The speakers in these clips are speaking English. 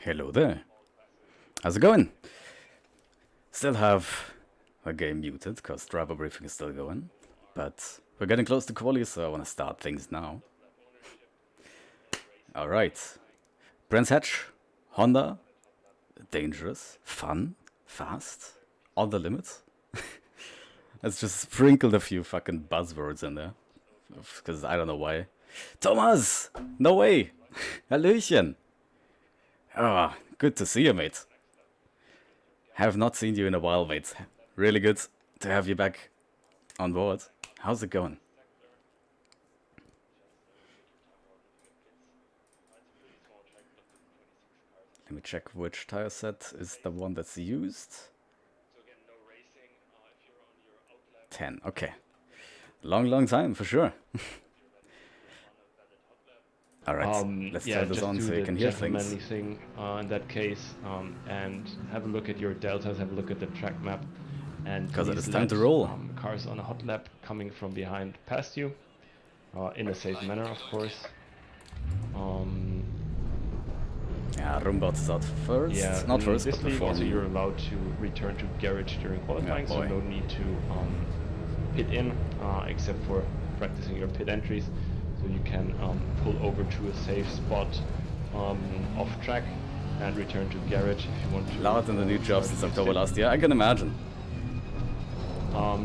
Hello there. How's it going? Still have the game muted because driver briefing is still going, but we're getting close to quali, so I want to start things now. Alright. Brands Hatch, Honda, dangerous, fun, fast, on the limits. Let's just sprinkled a few fucking buzzwords in there, because I don't know why. Thomas! No way! Hallöchen! Ah, good to see you, mate. Have not seen you in a while, mate. Really good to have you back on board. How's it going? Let me check which tire set is the one that's used. 10, okay. Long time, for sure. Alright, let's turn this on so you can hear things. Thing, in that case, and have a look at your deltas, have a look at the track map, and because it is time to roll. Cars on a hot lap coming from behind past you, in a safe manner, of course. Yeah, Rumbot is out first. Yeah, not first, this but league before also me. you're allowed to return to garage during qualifying, so no need to pit in, except for practicing your pit entries. So you can pull over to a safe spot off track and return to garage if you want to. Loud in the new job since October last year, I can imagine.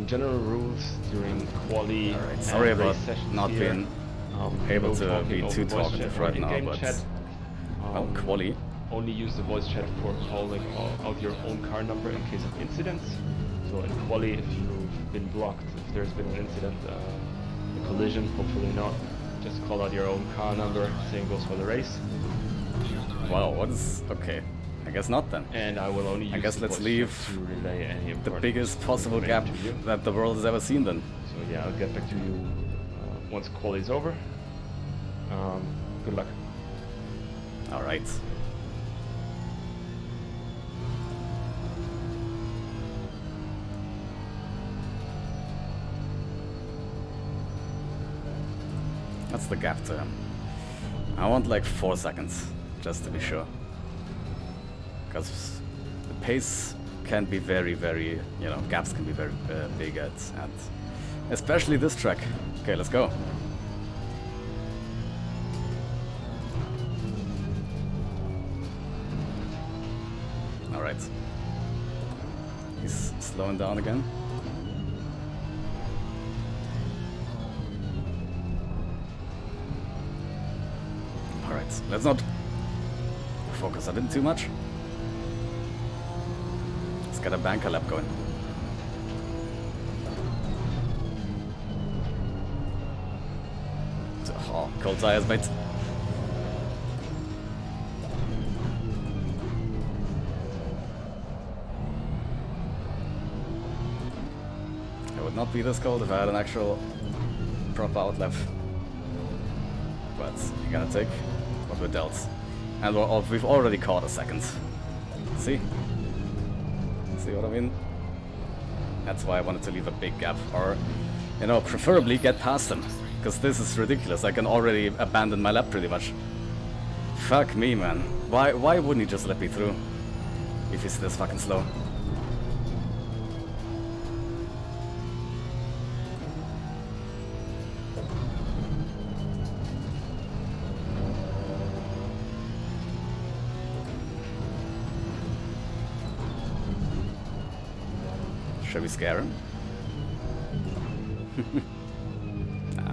General rules during quali. Alright, sorry about not here. being able to be too talkative right now, but well, quali. Only use the voice chat for calling out your own car number in case of incidents. So in quali, if you've been blocked, if there's been an incident, a collision, hopefully not, just call out your own car number, same goes for the race. Wow, what is... okay, I guess not then. And I will only use I guess let's leave to relay any the biggest possible gap that the world has ever seen then. So yeah, I'll get back to you once quali is over. Good luck. Alright. That's the gap to him. I want like 4 seconds, just to be sure. Because the pace can be very, you know, gaps can be very big at, and especially this track. Okay, let's go. Alright. He's slowing down again. Alright, let's not focus on it too much. Let's get a banker lap going. Oh, cold tires, mate. It would not be this cold if I had an actual proper outlap. But you gotta take what we're dealt. And we've already caught a second. See? See what I mean? That's why I wanted to leave a big gap, or, you know, preferably get past him. Because this is ridiculous, I can already abandon my lap pretty much. Fuck me, man. Why wouldn't he just let me through? If he's this fucking slow. Should we scare him? Nah.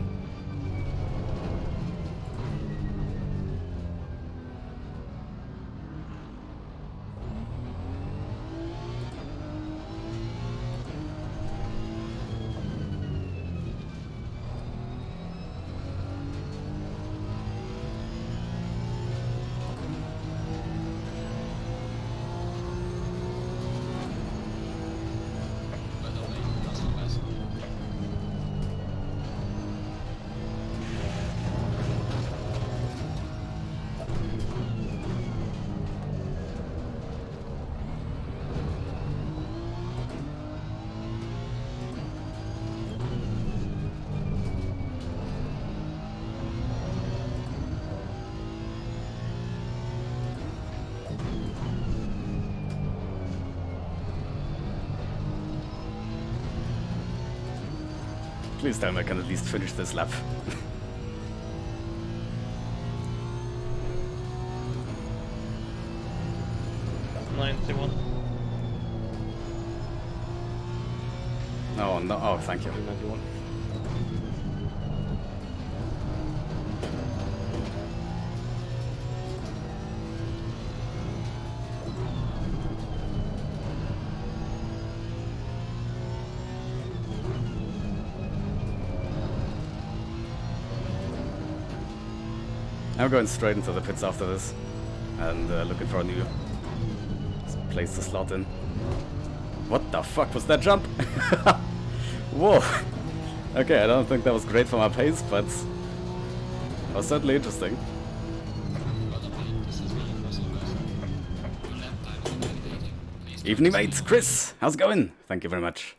Please tell me I can at least finish this lap. 91. Oh, no. Oh, thank you. 91. I'm going straight into the pits after this and looking for a new place to slot in. What the fuck was that jump? Whoa! Okay, I don't think that was great for my pace, but it was certainly interesting. Evening, mates! Chris! How's it going? Thank you very much.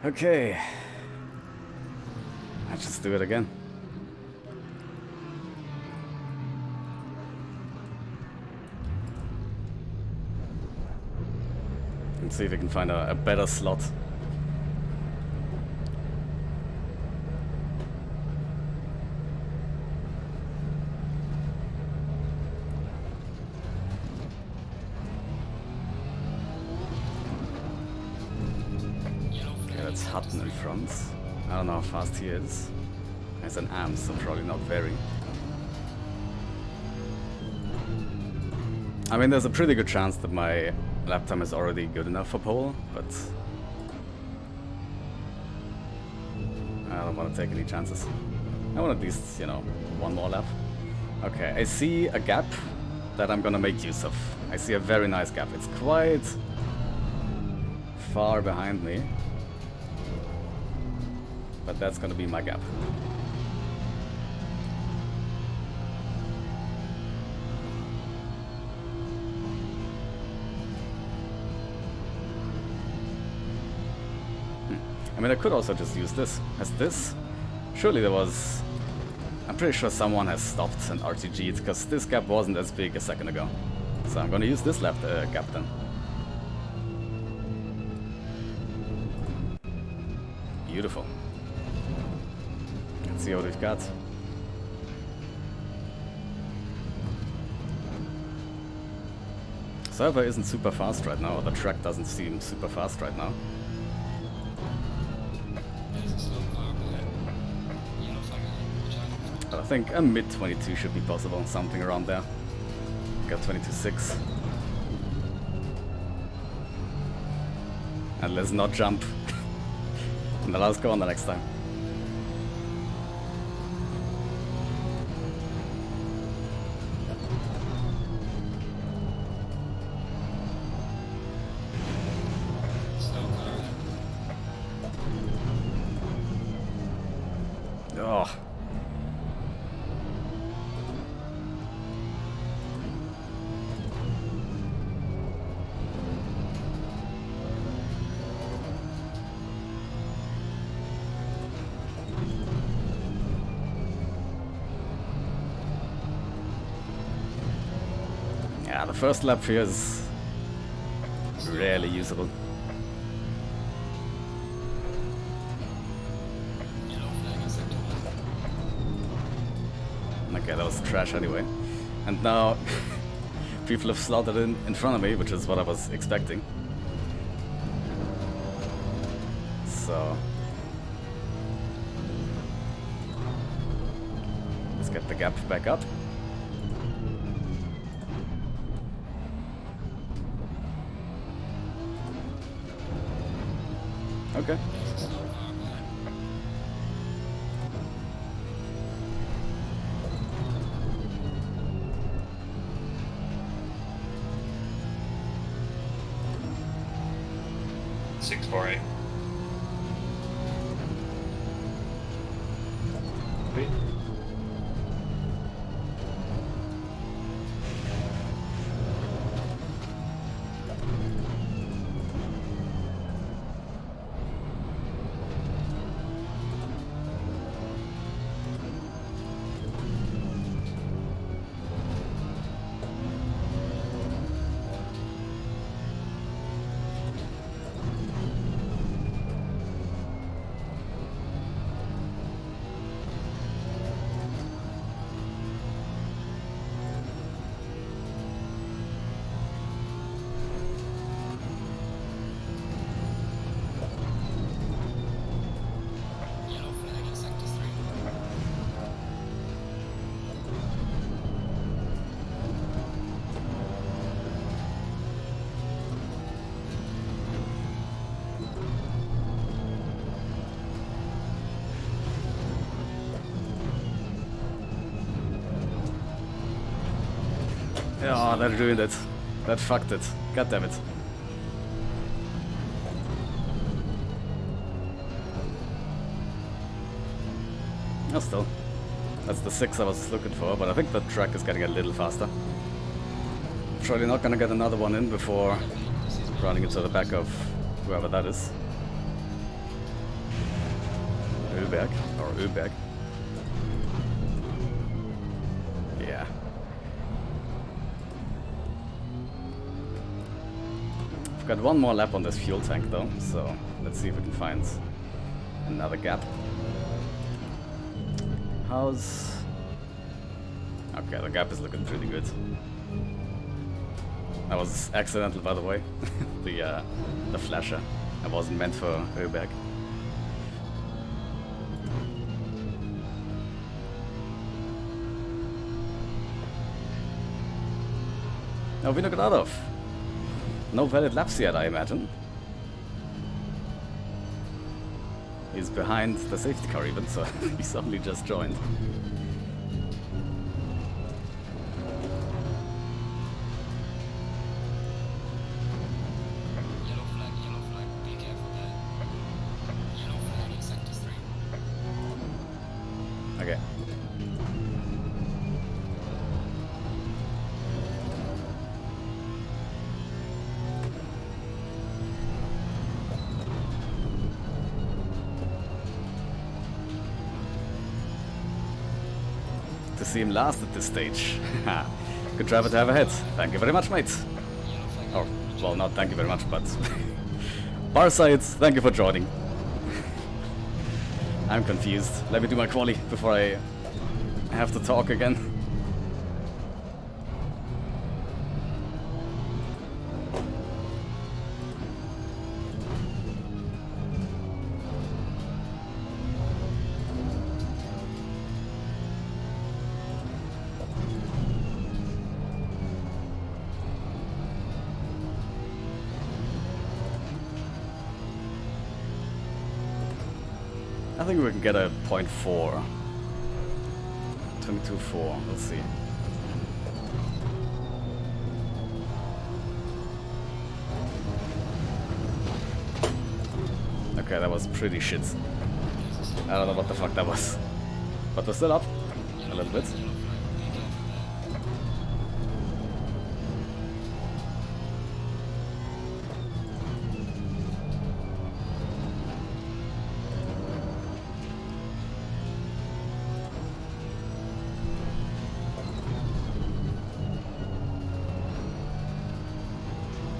Okay. Let's just do it again. Let's see if we can find a better slot. Okay, that's Hutton in front. I don't know how fast he is. He's an AM, so probably not very. I mean, there's a pretty good chance that my lap time is already good enough for pole, but I don't want to take any chances. I want at least, you know, one more lap. Okay, I see a gap that I'm gonna make use of. I see a very nice gap. It's quite far behind me, but that's gonna be my gap. I mean, I could also just use this as this. Surely there was... I'm pretty sure someone has stopped and RTG'd, because this gap wasn't as big a second ago. So I'm gonna use this left gap then. Beautiful. Let's see what we've got. Server isn't super fast right now, or the track doesn't seem super fast right now. But I think a mid 22 should be possible, something around there. Got 22.6. And let's not jump in the last corner next time. Oh. Yeah, the first lap here is rarely usable. Okay, that was trash anyway. And now people have slotted in front of me, which is what I was expecting. So let's get the gap back up. Okay. .648. Wait. Oh, that ruined it. That fucked it. God damn it. Oh, still. That's the 6 I was looking for, but I think the track is getting a little faster. Surely not gonna get another one in before running into the back of whoever that is. Öberg, or Öberg. Yeah. I've got one more lap on this fuel tank though, so let's see if we can find another gap. How's... Okay, the gap is looking pretty good. That was accidental, by the way. The flasher. It wasn't meant for Öberg. Now Vinogradov. No valid laps yet, I imagine. He's behind the safety car even, so he's only just joined. Yellow flag, be careful there. Yellow flag in sector 3. Okay. To see him last at this stage. Good driver to have ahead. Thank you very much, mate. Oh, well, not thank you very much, but... Barside, thank you for joining. I'm confused. Let me do my quali before I have to talk again. I think we can get a 0.4. 22.4, let's see. Okay, that was pretty shit. I don't know what the fuck that was. But we're still up. A little bit.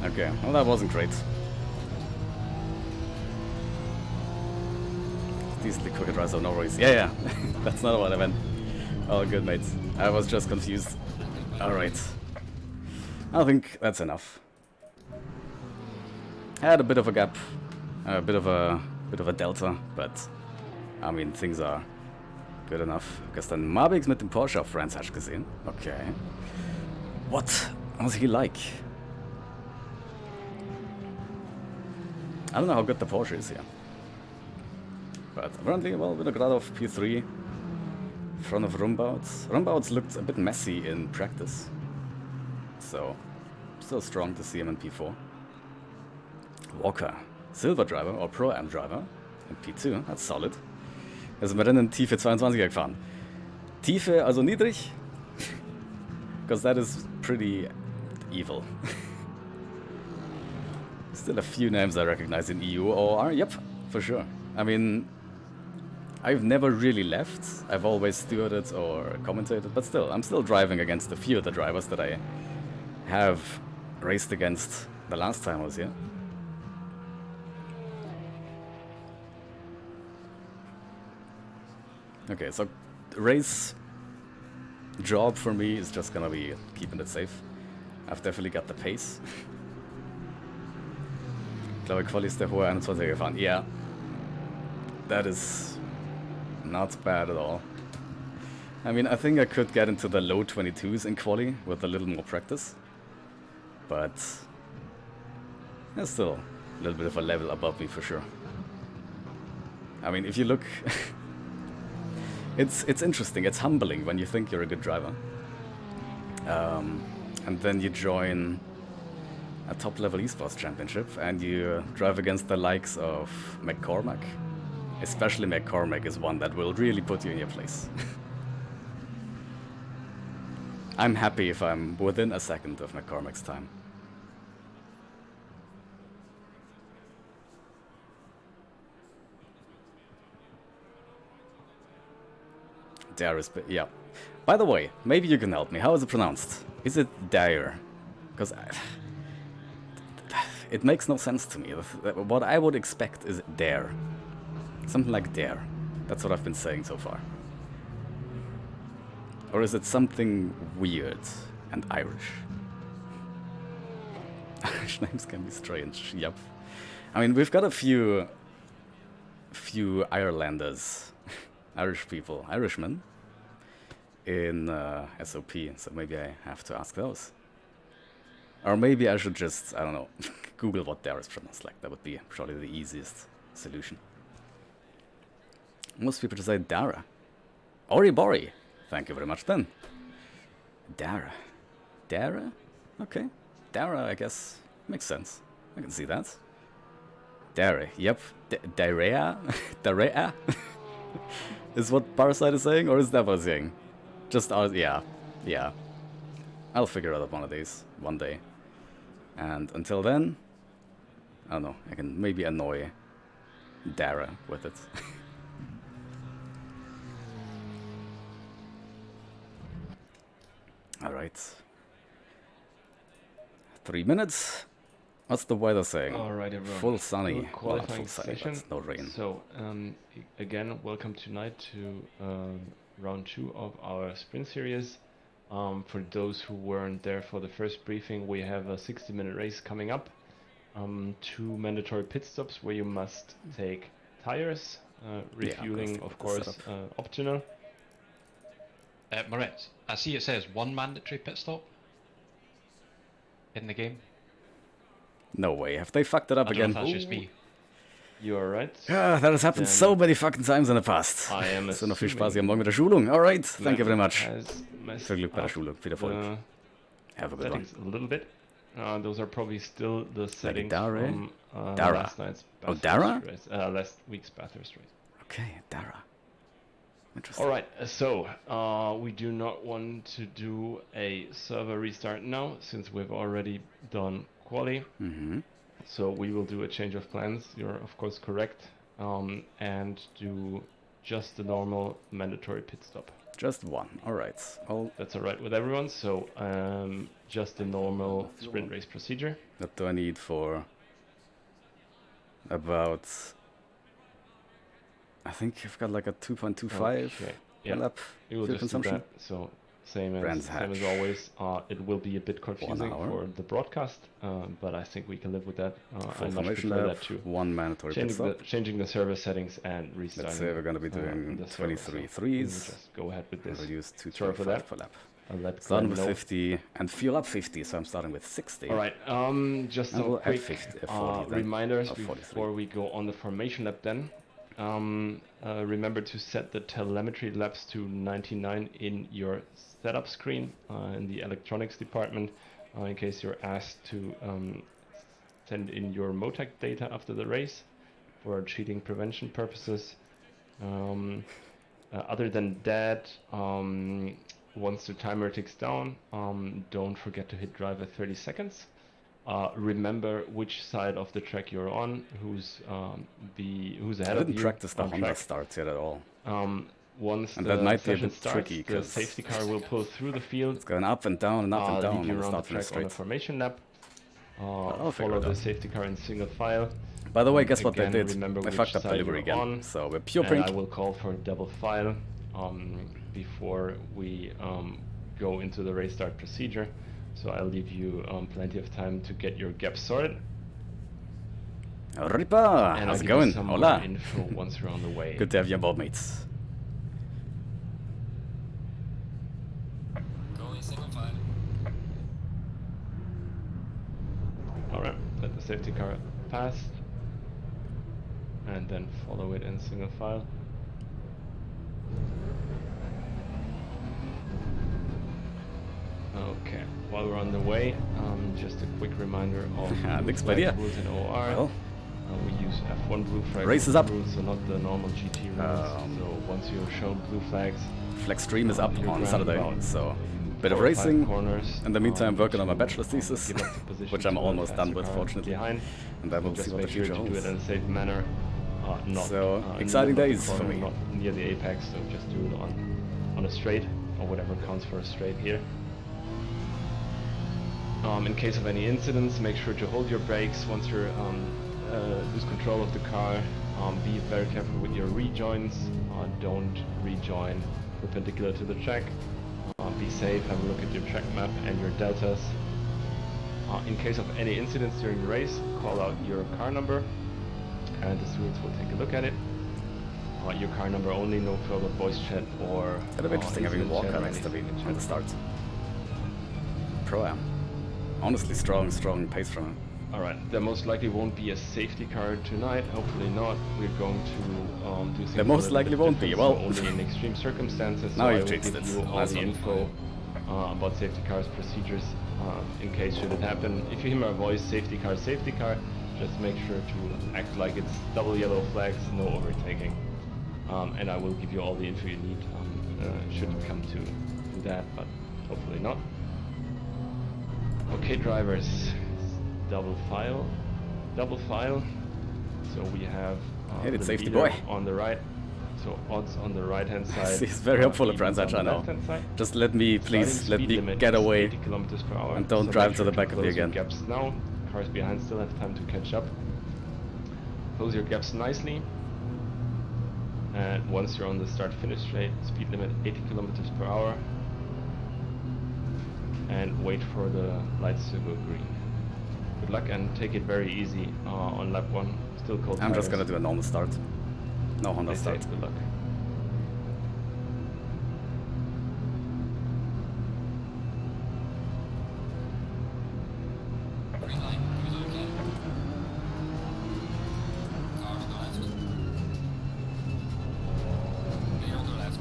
Okay, well that wasn't great. Decently quicker drive, so no worries. Yeah, that's not what I meant. All good, mates. I was just confused. Alright. I think that's enough. Had a bit of a gap, a bit of a delta, but I mean, things are good enough. Gestern Marbix mit dem Porsche auf France hast gesehen. Okay. What was he like? I don't know how good the Porsche is here. But apparently, well, Vinogradov P3 in front of Rumbauts. Rumbauts looked a bit messy in practice. So, still strong to see him in P4. Walker, Silver driver or Pro-Am driver in P2, that's solid. Er ist im Rennen Tiefe 22er gefahren. Tiefe, also niedrig? Because that is pretty evil. Still a few names I recognize in EU OOR, yep, for sure. I mean, I've never really left. I've always stewarded or commentated, but still, I'm still driving against a few of the drivers that I have raced against the last time I was here. Okay, so the race job for me is just gonna be keeping it safe. I've definitely got the pace. Ich glaube, Quali ist der hohe 21er gefahren. Yeah, that is not bad at all. I mean, I think I could get into the low 22s in Quali with a little more practice. But there's still a little bit of a level above me for sure. I mean, if you look... it's interesting, it's humbling when you think you're a good driver. and then you join a top-level esports championship, and you drive against the likes of McCormack. Especially McCormack is one that will really put you in your place. I'm happy if I'm within a second of McCormack's time. Dare is... yeah. By the way, maybe you can help me. How is it pronounced? Is it Dare? Because... it makes no sense to me. What I would expect is Dare. Something like Dare. That's what I've been saying so far. Or is it something weird and Irish? Irish names can be strange, yep. I mean, we've got a few Irelanders, Irish people, Irishmen, in SOP, so maybe I have to ask those. Or maybe I should just, I don't know, Google what Dare is pronounced like. That would be probably the easiest solution. Most people just say Dara. Ori Bori. Thank you very much then. Dara. Dara? Okay. Dara, I guess, makes sense. I can see that. Dara. Yep. Darea? Darea? Is what Parasite is saying, or is that what it's saying? Just ours, yeah. Yeah. I'll figure out one of these one day. And until then, I don't know, I can maybe annoy Dara with it. Alright. 3 minutes. What's the weather saying? Alright, everyone. Full sunny. Qualifying full sunny, session. but no rain. So, again, welcome tonight to round 2 of our sprint series. For those who weren't there for the first briefing, we have a 60-minute race coming up. 2 mandatory pit stops where you must take tires. Refueling, of course, optional. Moritz, I see it says 1 mandatory pit stop in the game. No way. Have they fucked it up again? That's just me. You are right. Ja, that has happened so many fucking times in the past. I am So noch viel Spaß hier morgen mit der Schulung. Alright, thank you very much. Viel Viel Glück bei der Schulung. Viel Erfolg. Have a good one. A little bit. Those are probably still the settings Dara? from Dara. last night's Oh, Bathurst Dara? race. Last week's Bathurst race. Okay, Dara. Interesting. All right, so we do not want to do a server restart now since we've already done quali. Mm-hmm. So we will do a change of plans. You're of course correct, and do just the normal mandatory pit stop. Just one. Alright. That's all right with everyone. So just the normal sprint race procedure. What do I need for about... I think you've got like a 2.25 lap You will fuel just consumption. do that. So same as always. It will be a bit confusing for the broadcast, but I think we can live with that. I much prefer that too. 1 mandatory pit stop. Changing the server settings and restarting. Let's say we're going to be doing 23 threes. Just go ahead with this. We'll use 2.25 per lap. Starting with 50 and fuel up 50, so I'm starting with 60. All right. Just some quick 40 reminders before we go on the formation lap. Then remember to set the telemetry laps to 99 in your setup screen in the electronics department, in case you're asked to send in your Motec data after the race for cheating prevention purposes. Other than that, once the timer ticks down, don't forget to hit drive at 30 seconds. Remember which side of the track you're on, who's ahead of you. I didn't practice the Honda starts yet at all. Once and the that might be a session bit starts, tricky the safety car will pull through the field. It's going up and down and up and down. Lead you around the on track on a formation lap. Follow the safety car in single file. By the way, guess what they did? Remember They fucked up delivery again. So we're pure print. I will call for double file before we go into the race start procedure. So I'll leave you plenty of time to get your gaps sorted. Ripa! How's it going? Hola! Info once you're on the way. Good to have you on board, mates. Going single file. Alright, let the safety car pass. And then follow it in single file. Okay, while we're on the way, just a quick reminder of blue Next flag idea. rules in OOR. Well, We use F1 blue flag race is up. rules, so not the normal GT rules. So once you've shown blue flags, Flex Stream is up you're on granted Saturday, about so bit of 4 or 5 racing. corners. In the meantime, working on my to, bachelor's thesis, give up the position which I'm to a almost done faster with, car fortunately. behind. And then we'll Just see what the make sure future to do it holds. in a safe manner. Not So, in the exciting middle of the days for corner, me. Not near the apex, so just do it on a straight or whatever counts for a straight here. In case of any incidents, make sure to hold your brakes once you're lose control of the car. Be very careful with your rejoins. Don't rejoin perpendicular to the track. Be safe. Have a look at your track map and your deltas. In case of any incidents during the race, call out your car number, and the stewards will take a look at it. Your car number only, no further voice chat or. It'll be interesting having incident Walker chat or next to me anything in on the chat. start. Pro-Am. Honestly, strong pace from him. Alright, there most likely won't be a safety car tonight, hopefully not. We're going to do things There a most little likely bit won't be, different, well. so only in extreme circumstances. Now so I you've will jinxed give it. you all Nice the one. info about safety cars, procedures, in case should it happen. If you hear my voice, safety car, just make sure to act like it's double yellow flags, no overtaking. And I will give you all the info you need should it come to that, but hopefully not. Okay, drivers, double file. So we have Hit it, the safety leader boy. on the right. So odds on the right hand side. He's very helpful in evens Branch, on I the know. left-hand side. Just let me, Starting please, let speed me limit get is away 80 kilometers per hour. and don't So drive make to the sure back of me close your again. gaps now. Cars behind still have time to catch up. Close your gaps nicely. And once you're on the start-finish straight, speed limit 80 kilometers per hour. And wait for the lights to go green. Good luck and take it very easy on lap 1. Still cold I'm just tires. gonna do a normal start. No Honda Stay start. safe, good luck. Green light, okay. Car on the left. Clear on the left.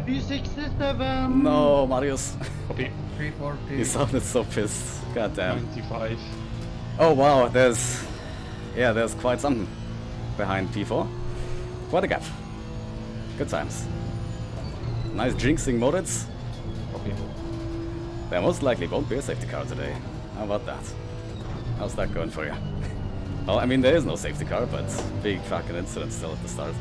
P67. No, Marius. Copy. 340. He sounded so pissed. God damn. 95. Oh wow, there's quite something behind P4. Quite a gap. Good times. Nice jinxing modes. Copy. There most likely won't be a safety car today. How about that? How's that going for you? Well, I mean, there is no safety car, but big fucking incident still at the start.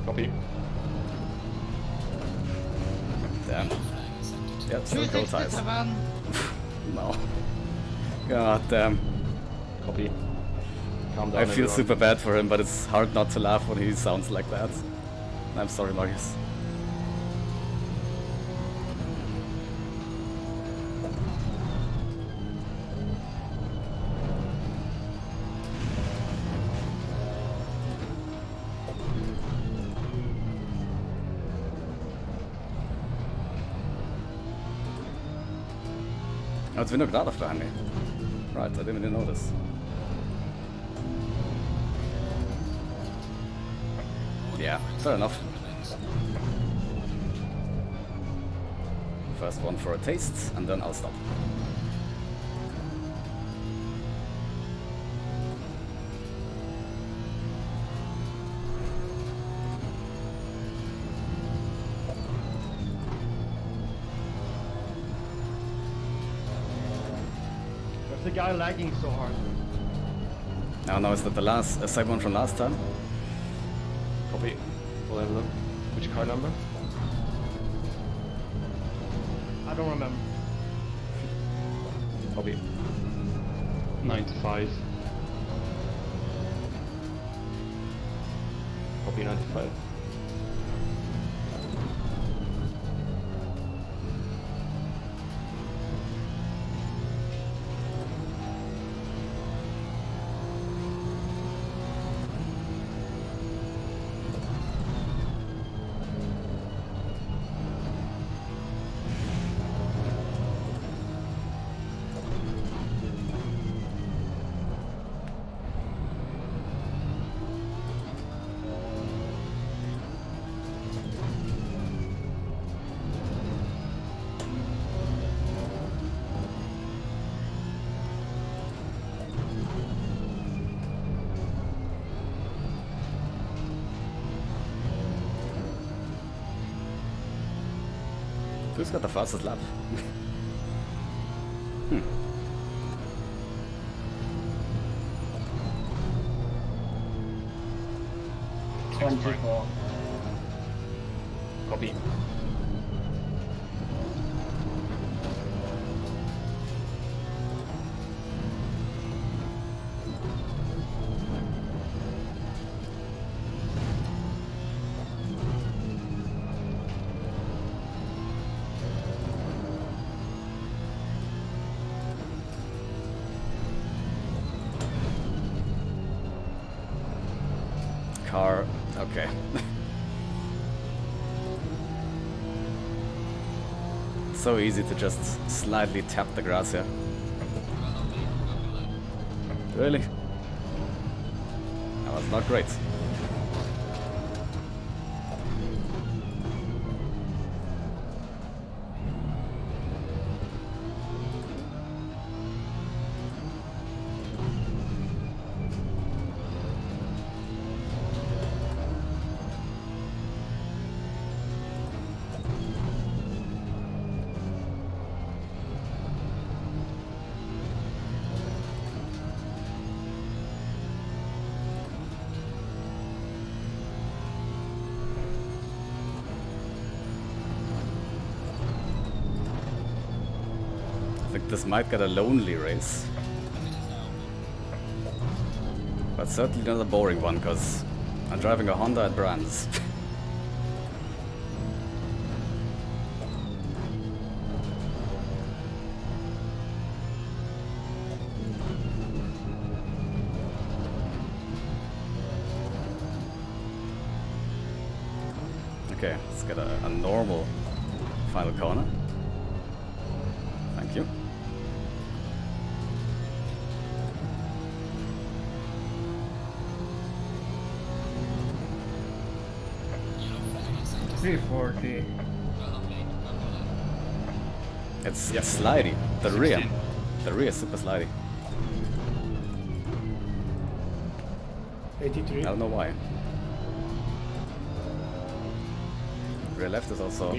Copy. Damn. Yep, still cold tires. 267. No. God damn. Copy. Calm down. I feel everyone. super bad for him, but it's hard not to laugh when he sounds like that. I'm sorry, Marius. Oh, it's Vinogradov behind me. Right, I didn't even notice. Yeah, fair enough. First one for a taste, and then I'll stop. There's a guy lagging so hard. Now, is that the last, same one from last time? Copy. We'll have a look. Which car number? I don't remember. Copy. 95. Copy 95. Who's got the fastest lap? Hmm. Copy. Car, okay. So easy to just slightly tap the grass here. Really? That was not great. I think this might get a lonely race. But certainly not a boring one, because I'm driving a Honda at Brands. Okay, let's get a normal final corner. Thank you. Yellow flag is 340. It's slidey. The rear is super slidey. 83. I don't know why. Rear left is also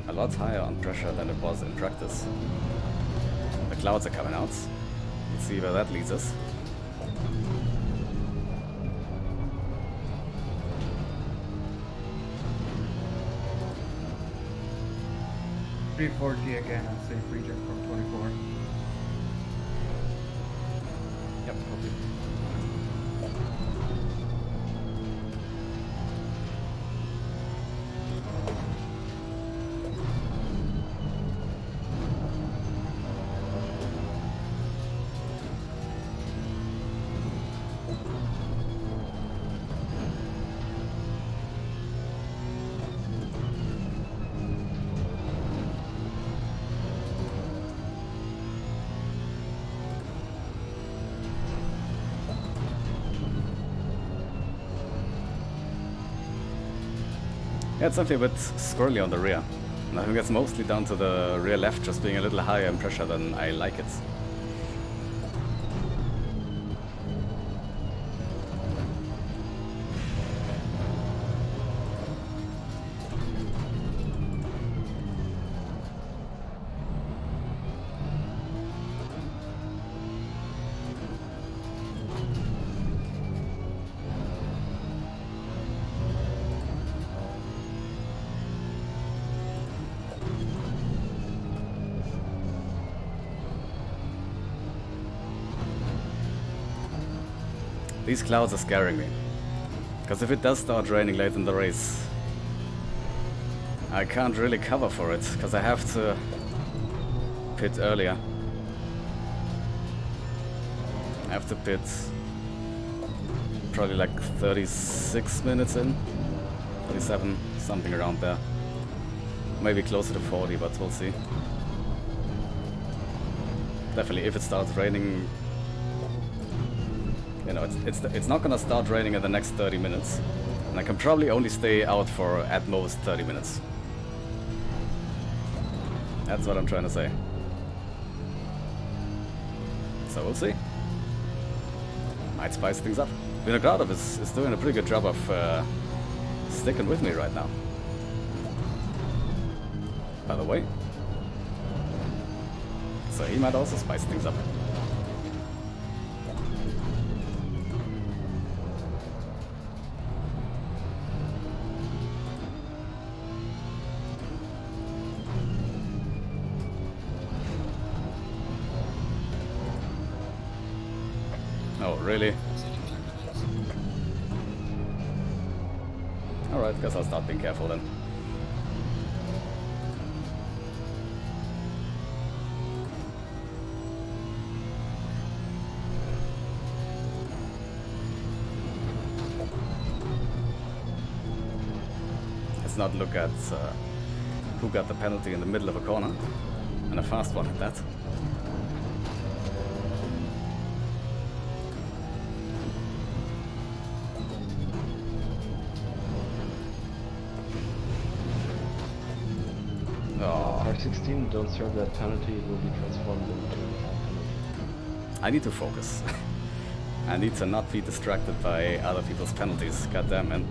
a lot higher on pressure than it was in practice. The clouds are coming out. Let's see where that leads us. .340 again and safe region from 24. Yep, copy. Yeah, it's something a bit squirrely on the rear. And I think it's mostly down to the rear left just being a little higher in pressure than I like it. These clouds are scaring me. Because if it does start raining late in the race, I can't really cover for it, because I have to pit earlier. I have to pit probably like 36 minutes in, 37, something around there. Maybe closer to 40, but we'll see. Definitely, if it starts raining, you know, it's not gonna start raining in the next 30 minutes. And I can probably only stay out for at most 30 minutes. That's what I'm trying to say. So we'll see. Might spice things up. Vinogradov is doing a pretty good job of sticking with me right now. by the way. So he might also spice things up. Oh, really? Alright, guess I'll start being careful then. Let's not look at who got the penalty in the middle of a corner, and a fast one at that. Car 16, don't serve that penalty, it will be transformed into a penalty. I need to focus. I need to not be distracted by other people's penalties. Goddamn, man.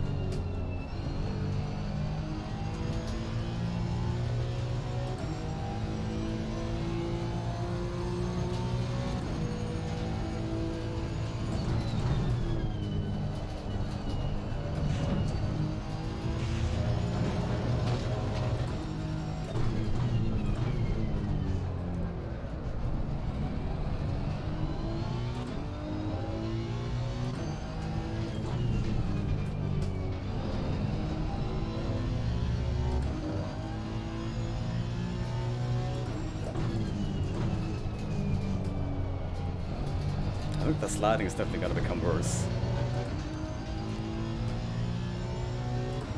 I think the sliding is definitely gonna become worse.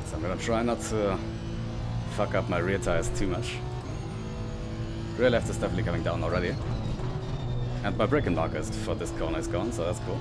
So I'm gonna try not to fuck up my rear tires too much. Rear left is definitely coming down already. And my braking marker for this corner is gone, so that's cool.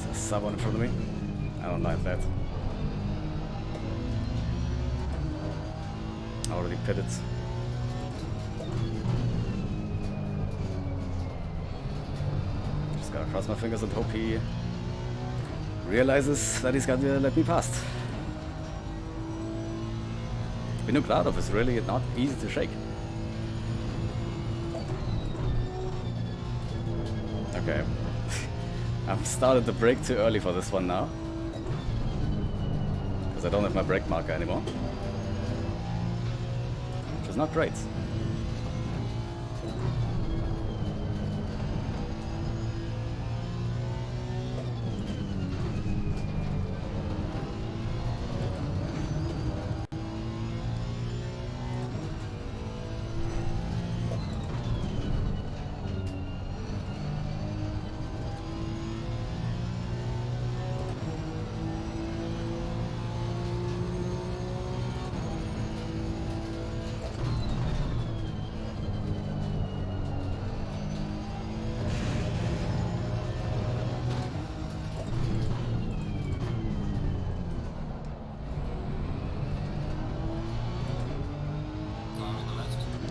There's a sub on in front of me. I don't like that. Already pitted. Just gotta cross my fingers and hope he realizes that he's gotta let me past. Vinogradov is really not easy to shake. Okay. I've started the brake too early for this one now. Because I don't have my brake marker anymore. Which is not great.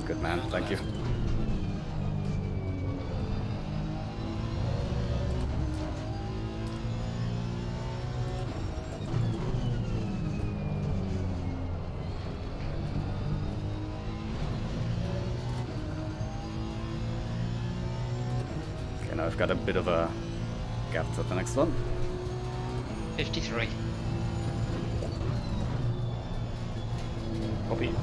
Good man, thank you. Okay, now I've got a bit of a gap to the next one. 53. Copy.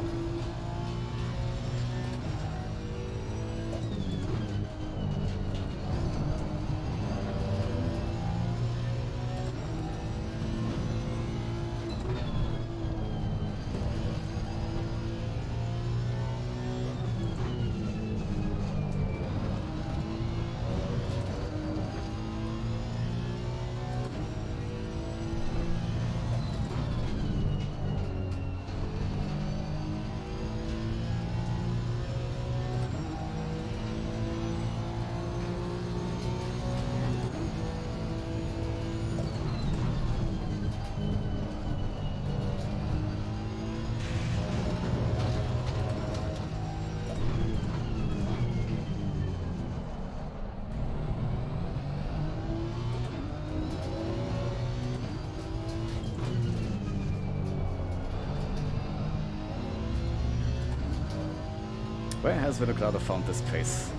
Where has Vinogrado found this pace?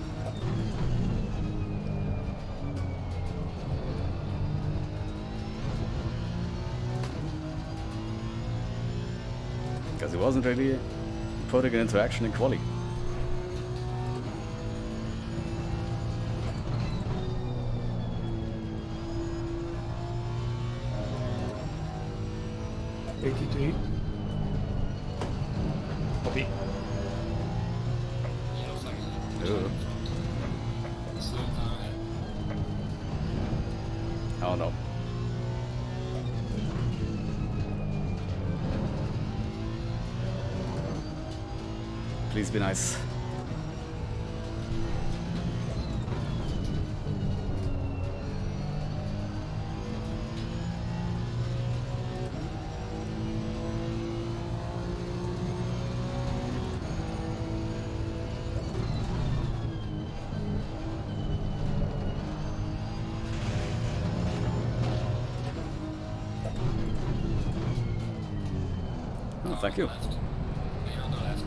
Because he wasn't really putting it into action in quali. Copy. Yeah, looks like Ooh. slow car ahead. Oh no. Please be nice. Oh, thank you. Left. Main on the left.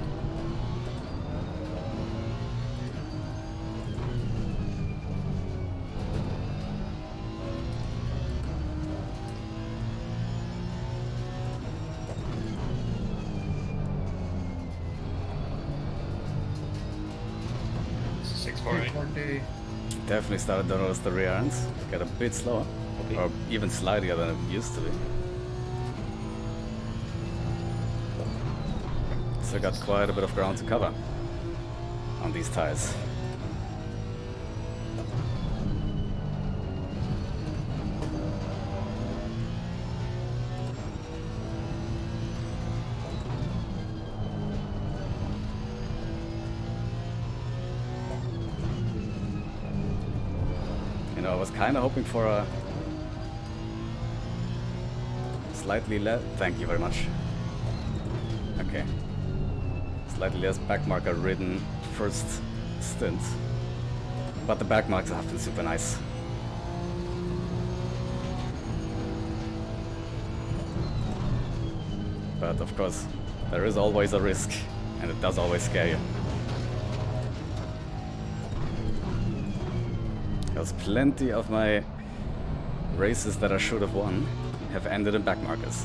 Six four eight. 40. Definitely started to notice the rear ends get a bit slower, Okay. or even slidier than it used to be. So got quite a bit of ground to cover on these tires. You know, I was kind of hoping for a slightly less. Thank you very much. Okay. Slightly less backmarker ridden first stint. But the backmarks have been super nice. But of course, there is always a risk, and it does always scare you. Because plenty of my races that I should have won have ended in backmarkers.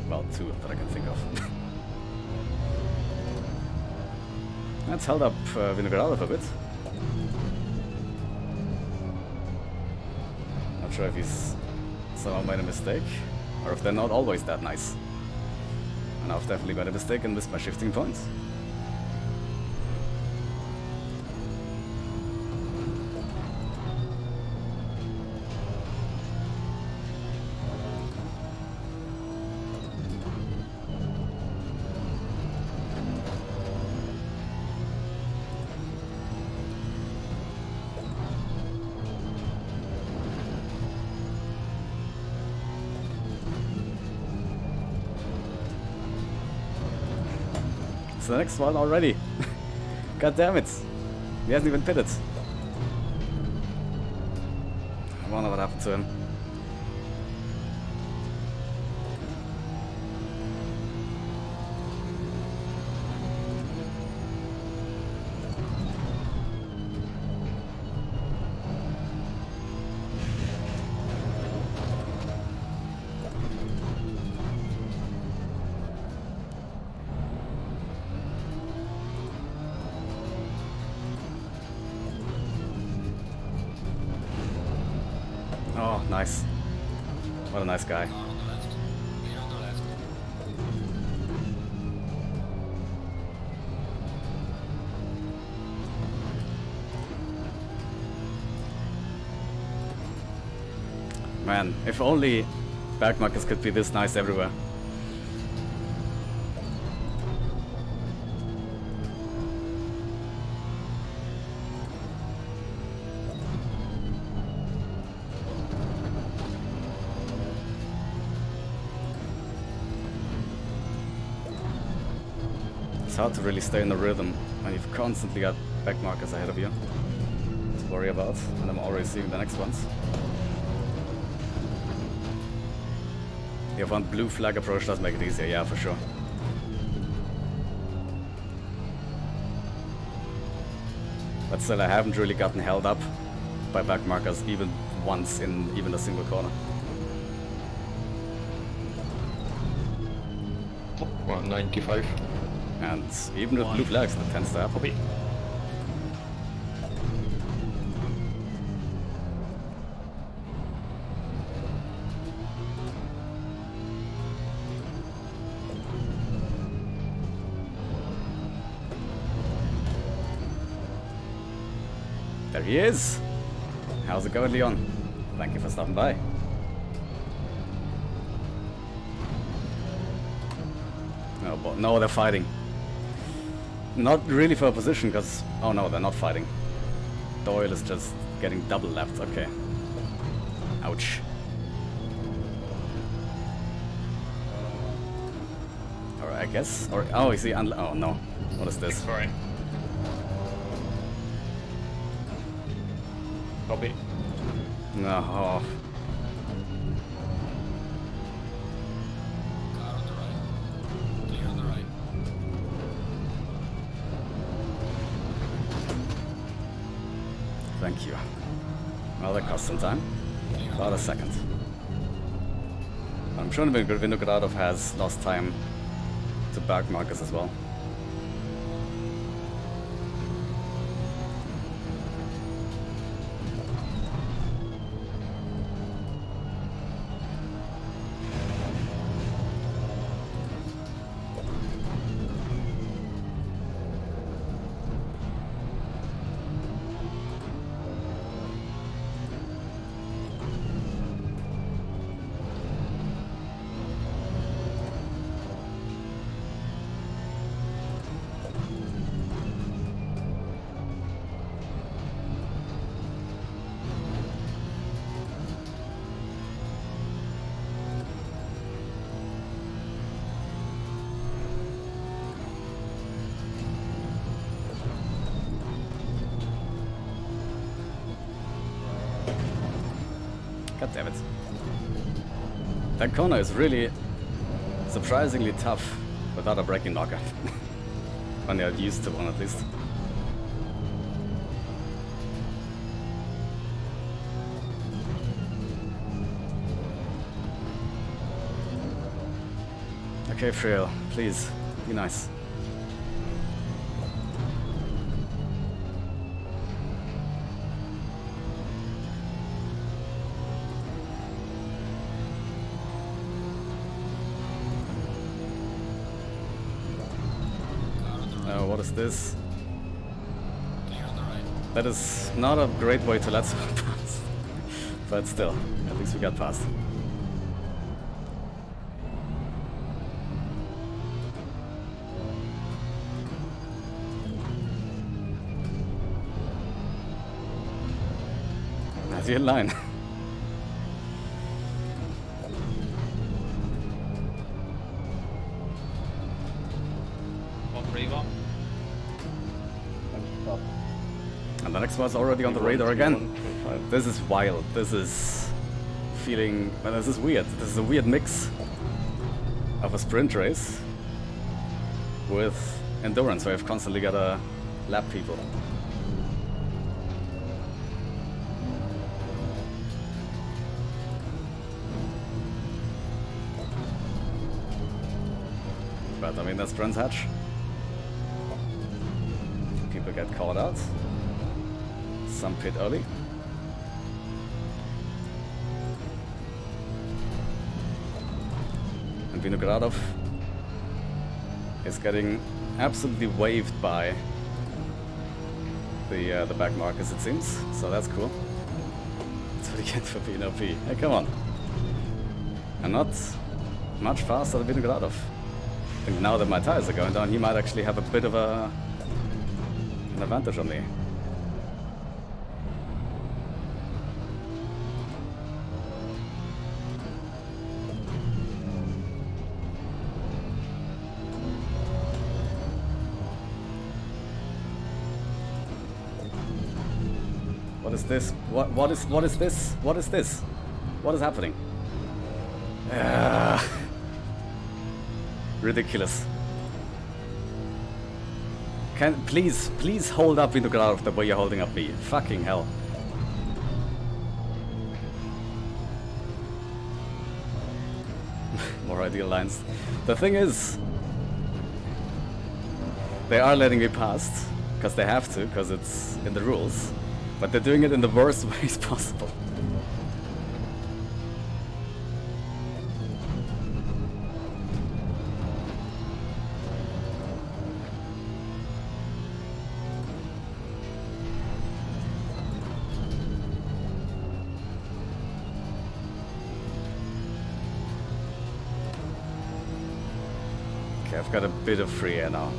Well, two that I can think of. That's held up Vinogrado for a bit. Not sure if he's somehow made a mistake, or if they're not always that nice. And I've definitely made a mistake and missed my shifting points. It's the next one already. God damn it. He hasn't even pitted. I wonder what happened to him. Oh, nice. What a nice guy. Car on the left. Main on the left. Man, if only backmarkers could be this nice everywhere. It's hard to really stay in the rhythm when you've constantly got backmarkers ahead of you to worry about, and I'm already seeing the next ones. Yeah, one blue flag approach does make it easier, yeah, for sure. But still, I haven't really gotten held up by backmarkers even once in even a single corner. 195. And even with blue flags, that tends to happen. Copy. There he is! How's it going, Leon? Thank you for stopping by. Oh, but no, they're fighting. Not really for a position, because... Oh no, they're not fighting. Doyle is just getting double lapped, okay. Ouch. Or I guess... Or, oh, is he oh no. What is this? Sorry. Copy. No. Car on the right. Clear on the right. Thank you. Well, that cost some time. About a second. I'm sure Vinogradov has lost time to backmarkers as well. God damn it. That corner is really surprisingly tough without a braking knocker. When they're used to one at least. Okay, Frail, please, be nice. What is this? Clear on the right. That is not a great way to let someone pass. But still, at least we got past. Is he in line? And the next one's already on the radar again. This is wild. This is feeling... Well, this is weird. This is a weird mix of a sprint race with endurance, where I've constantly got to lap people. But I mean, that's Brands Hatch. People get caught out. Some pit early. And Vinogradov is getting absolutely waved by the back markers, it seems. So that's cool. That's what you get for being OP. Hey, come on. I'm not much faster than Vinogradov. I think now that my tires are going down, he might actually have a bit of an advantage on me. What is this? What is this? What is this? What is happening? Ridiculous. Please hold up Vinogradov the way you're holding up me. Fucking hell. More ideal lines. The thing is, they are letting me past, because they have to, because it's in the rules. But they're doing it in the worst ways possible. Okay, I've got a bit of free air now.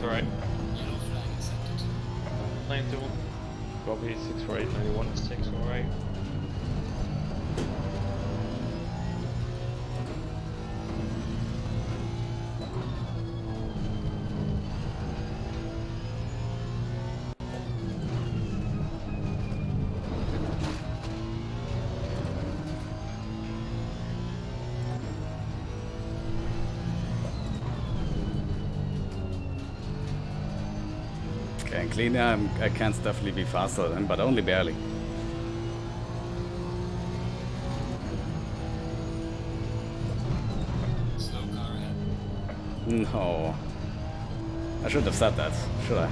Right. Yellow flag accepted. 92. Copy 64891. 648. Okay, and cleaner, I can definitely be faster than him, but only barely. Slow car ahead. No. I shouldn't have said that, should I?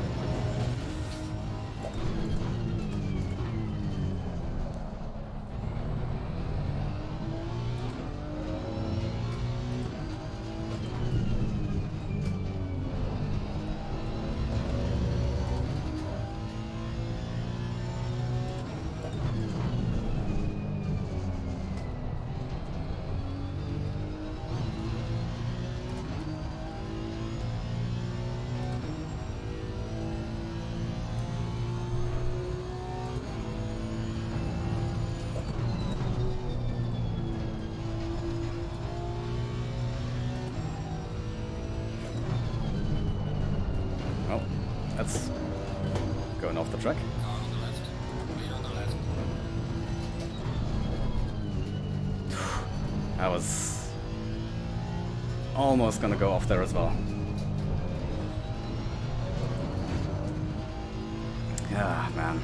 Oh, that's going off the track. Car on the left. Clear on the left. I was almost gonna go off there as well. Yeah, man.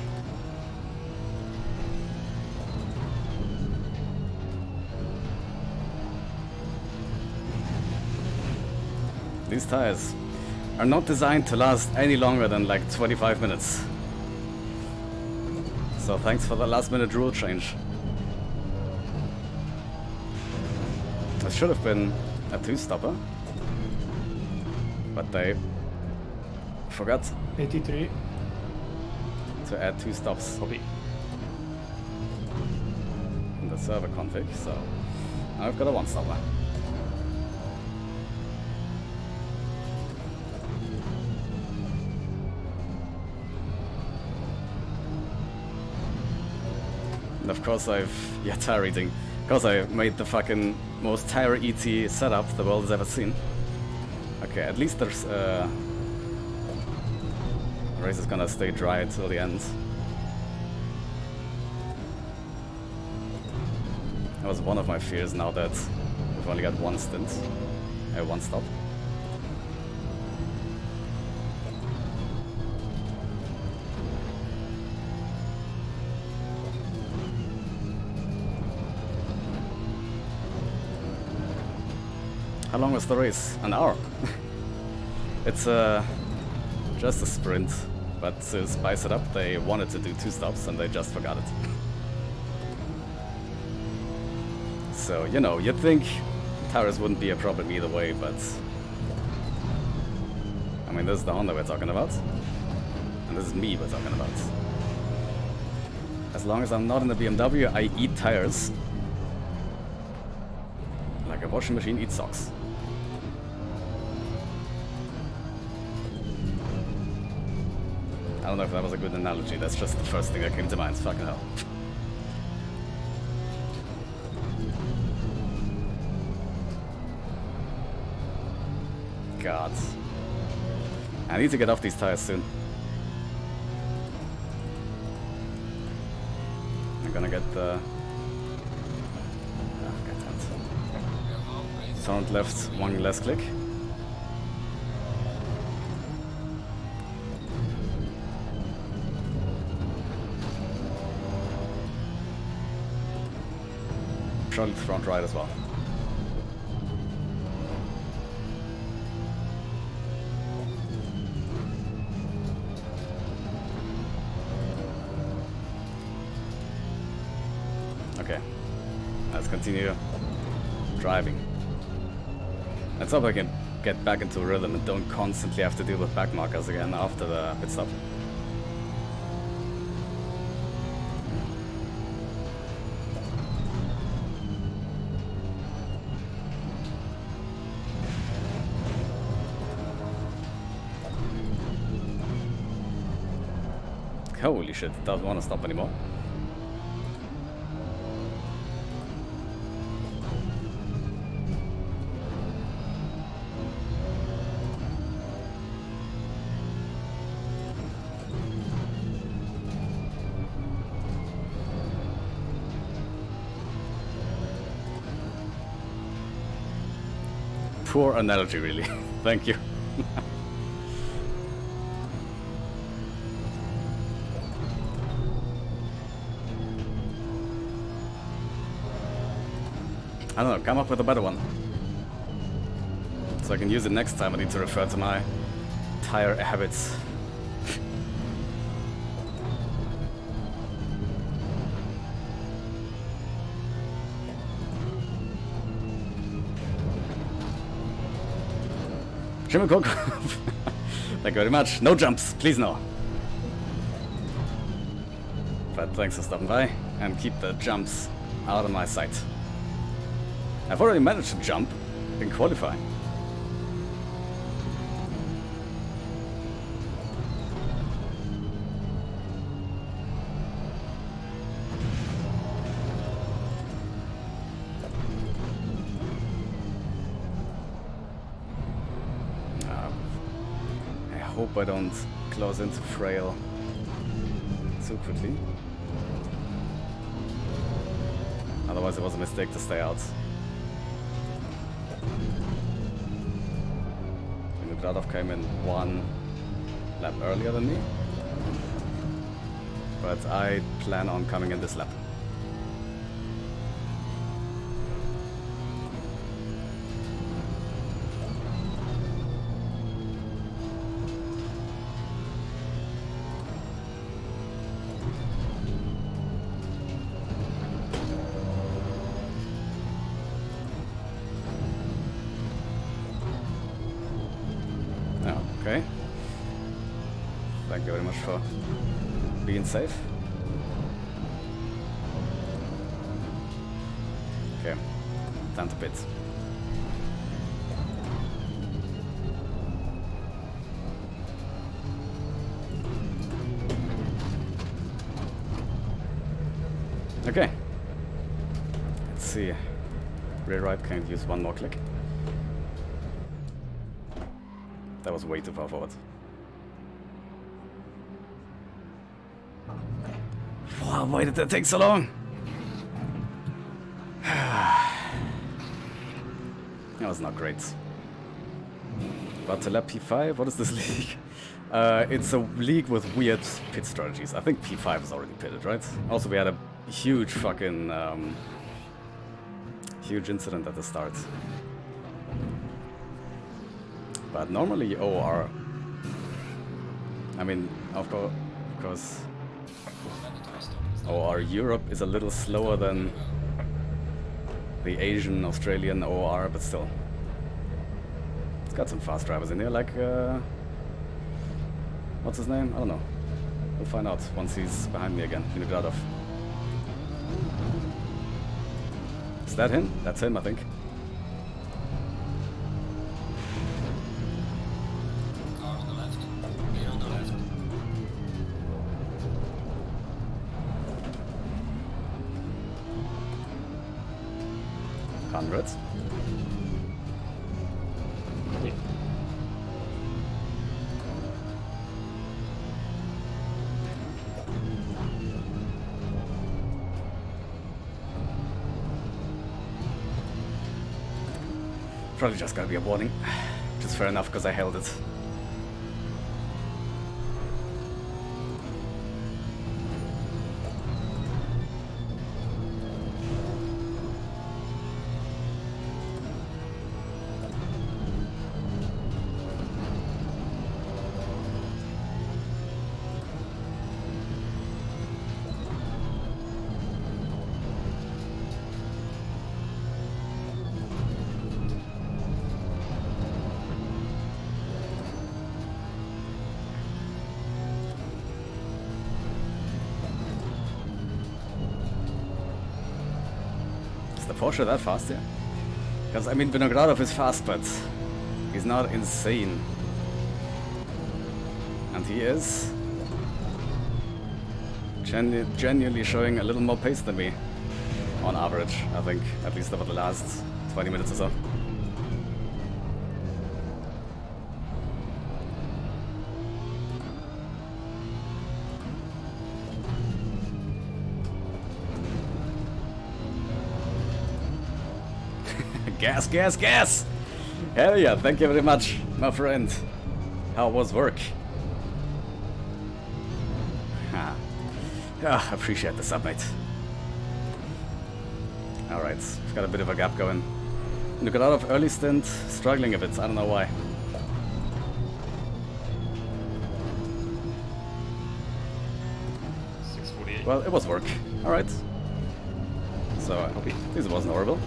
These tires are not designed to last any longer than like 25 minutes. So thanks for the last minute rule change. It should have been a two-stopper, but they forgot 83. to add two stops Copy. in the server config, so now I've got a one-stopper. And of course tire eating. Of course I made the fucking most tire ET setup the world has ever seen. Okay, at least there's the race is gonna stay dry until the end. That was one of my fears now that we've only got one stint, one stop. How long was the race? An hour. It's just a sprint, but to spice it up, they wanted to do two stops and they just forgot it. So, you know, you'd think tires wouldn't be a problem either way, but I mean, this is the Honda we're talking about. And this is me we're talking about. As long as I'm not in the BMW, I eat tires. Like a washing machine eats socks. I don't know if that was a good analogy, that's just the first thing that came to mind. Fucking hell. God. I need to get off these tires soon. I'm gonna get the... Turn left, one less click. Probably front right as well. Okay, let's continue driving. Let's hope I can get back into rhythm and don't constantly have to deal with backmarkers again after the pit stop. Holy shit, it doesn't want to stop anymore. Poor analogy, really. Thank you. I don't know, come up with a better one. So I can use it next time I need to refer to my tire habits. Jimmy Cook. Thank you very much. No jumps, please no. But thanks for stopping by and keep the jumps out of my sight. I've already managed to jump in qualifying. I hope I don't close into Frail too quickly. Otherwise it was a mistake to stay out. Radov came in one lap earlier than me, but I plan on coming in this lap. Okay. Thank you very much for being safe. Okay, time to pit. Okay. Let's see. Rear right can use one more click. That was way too far forward. Wow, why did that take so long? That was not great. But to lap P5, what is this league? It's a league with weird pit strategies. I think P5 is already pitted, right? Also, we had a huge fucking huge incident at the start. But normally OOR, I mean, of course, OOR Europe is a little slower than the Asian, Australian OOR, but still. It's got some fast drivers in there, like What's his name? I don't know. We'll find out once he's behind me again. Vinogradov. Is that him? That's him, I think. Car on the left. Clear on the left. Hundreds. Okay. Probably just gotta be a warning. Which is fair enough because I held it. Is the Porsche that fast here? Because I mean Vinogradov is fast, but he's not insane. And he is genuinely showing a little more pace than me. On average, I think. At least over the last 20 minutes or so. Gas, gas, gas! Hell yeah, thank you very much, my friend. How was work? Ah, appreciate the sub, mate. Alright, we've got a bit of a gap going. You got out of early stint, struggling a bit, I don't know why. Well, it was work. Alright. So, I hope this wasn't horrible.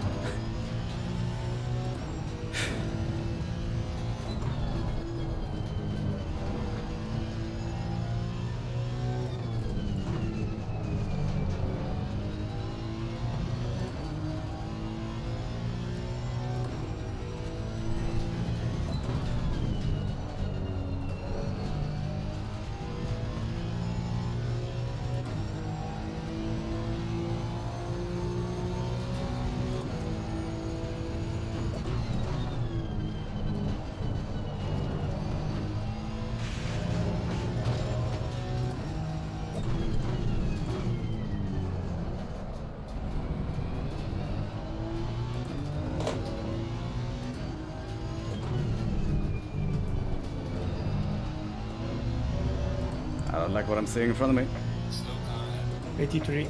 I don't like what I'm seeing in front of me. Slow car ahead. 83.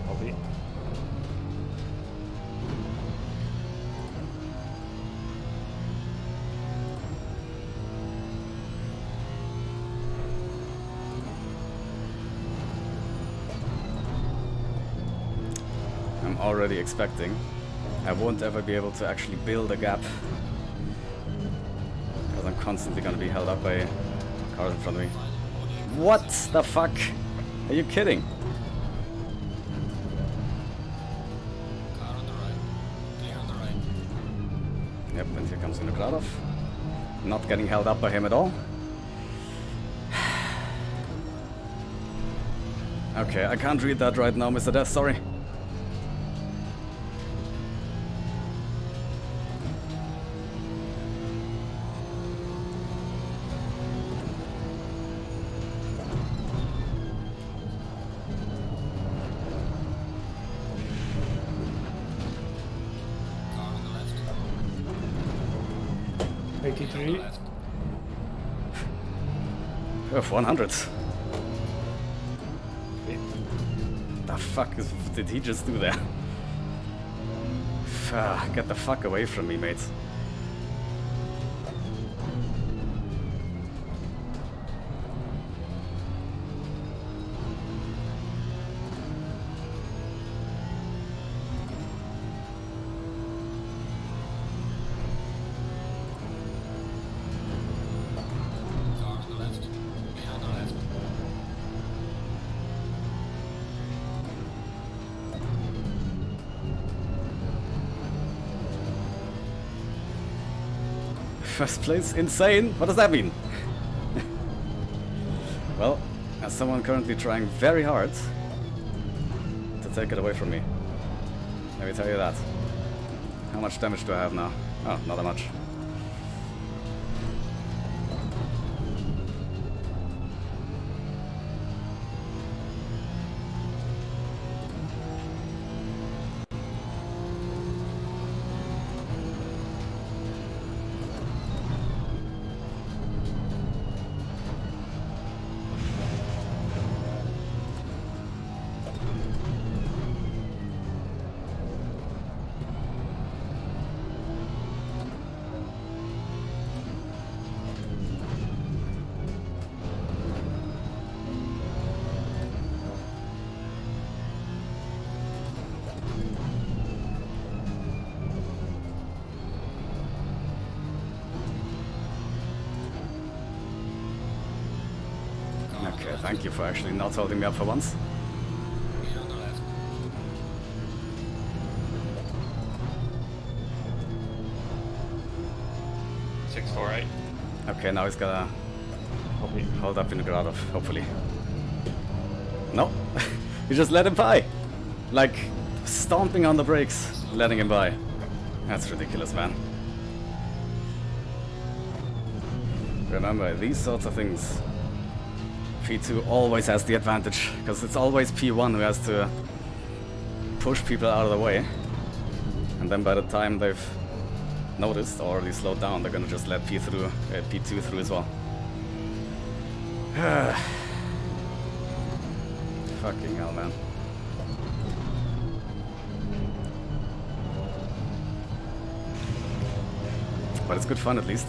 Copy. I'm already expecting I won't ever be able to actually build a gap. Because I'm constantly going to be held up by cars in front of me. What the fuck? Are you kidding? Car on the right. Clear on the right. Yep, and here comes Vinogradov. Not getting held up by him at all. Okay, I can't read that right now, Mr. Death, sorry. Car on the left. 83. Left. 100. The fuck did he just do there? Get the fuck away from me, mate. First place? Insane? What does that mean? Well, as someone currently trying very hard to take it away from me. Let me tell you that. How much damage do I have now? Oh, not that much. Okay, thank you for actually not holding me up for once. Clear on the left. Okay, now he's gotta Copy. hold up in Gradov, hopefully. No, you just let him by. Like, stomping on the brakes, letting him by. That's ridiculous, man. Remember, these sorts of things, P2 always has the advantage, because it's always P1 who has to push people out of the way. And then by the time they've noticed or already slowed down, they're gonna just let P2 through as well. Fucking hell, man. But it's good fun at least.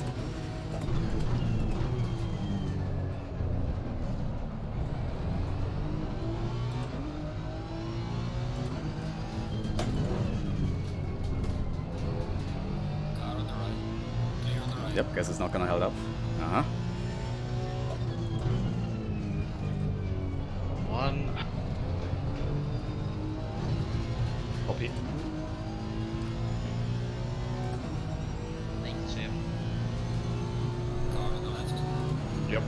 Car on the right. Clear on the right. Yep, guess it's not gonna hold up. Uh-huh. One. Copy. Car on the left. Yep.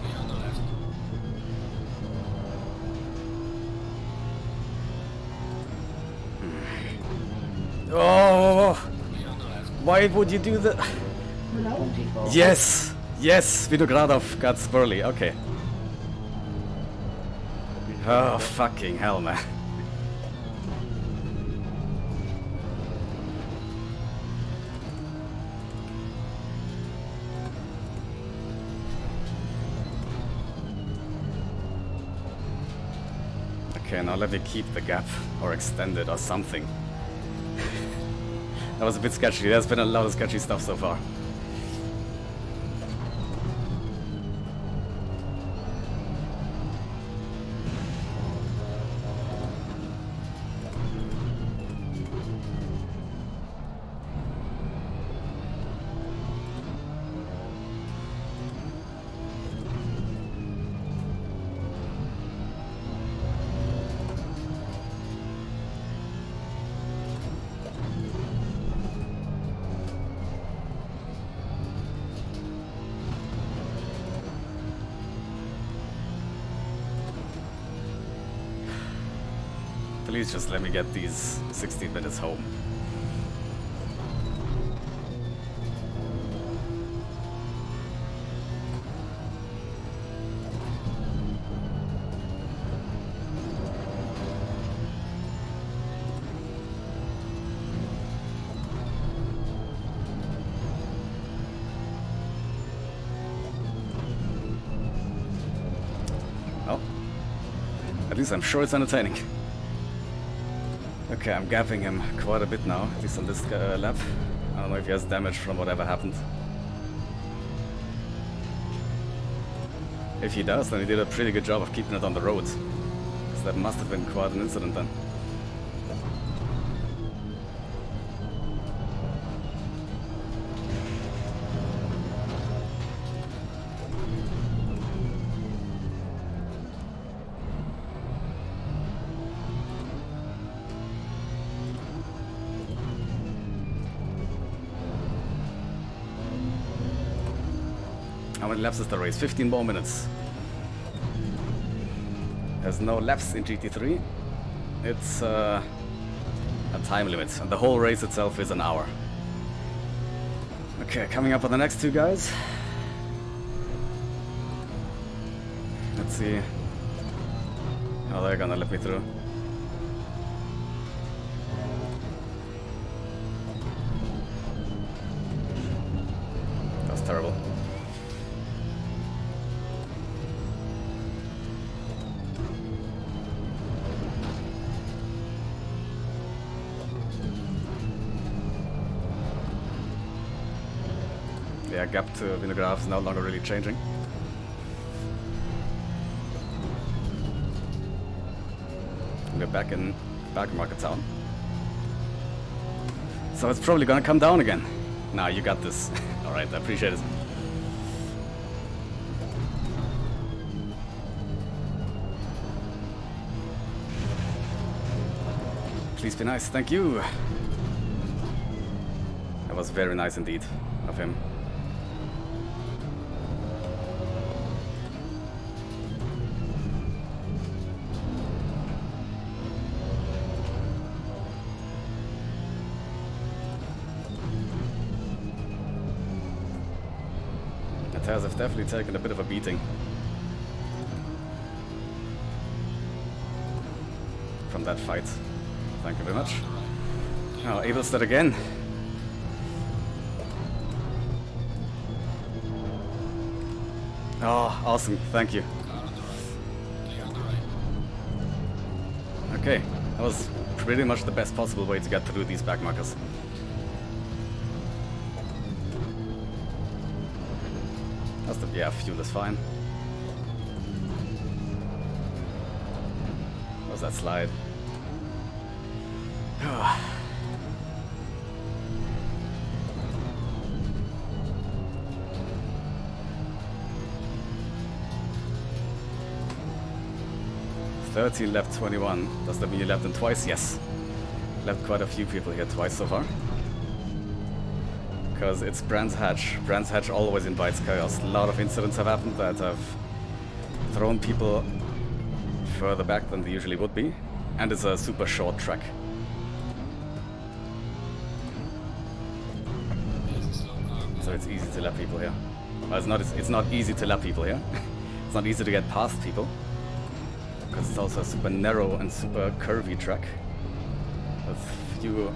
Clear on the left. Oh! Clear on the left. Why would you do that? Yes! Yes! Vinogradov got squirrely, okay. Oh, fucking hell, man. Okay, now let me keep the gap, or extend it, or something. That was a bit sketchy. There's been a lot of sketchy stuff so far. Please just let me get these 16 minutes home. Well, at least I'm sure it's entertaining. Okay, I'm gapping him quite a bit now, at least on this lap. I don't know if he has damage from whatever happened. If he does, then he did a pretty good job of keeping it on the road. Because that must have been quite an incident then. How many laps is the race? 15 more minutes. There's no laps in GT3. It's a time limit, and the whole race itself is an hour. Okay, coming up on the next two guys. Let's see how they're gonna let me through. That's terrible. Yeah, gap to Vinograd is no longer really changing. We're back in Backmarker town. So it's probably gonna come down again. Nah, you got this. Alright, I appreciate it. Please be nice, thank you. That was very nice indeed of him. The Taz have definitely taken a bit of a beating from that fight. Thank you very much. Oh, Abelstead again. Oh, awesome. Thank you. Okay, that was pretty much the best possible way to get through these backmarkers. That's the, yeah, fuel is fine. What's that slide? 13 left 21. Does that mean you left them twice? Yes. Left quite a few people here twice so far. Because it's Brands Hatch. Brands Hatch always invites chaos. A lot of incidents have happened that have thrown people further back than they usually would be. And it's a super short track. So it's easy to lap people here. Well, it's not easy to lap people here. It's not easy to get past people. Because it's also a super narrow and super curvy track. With few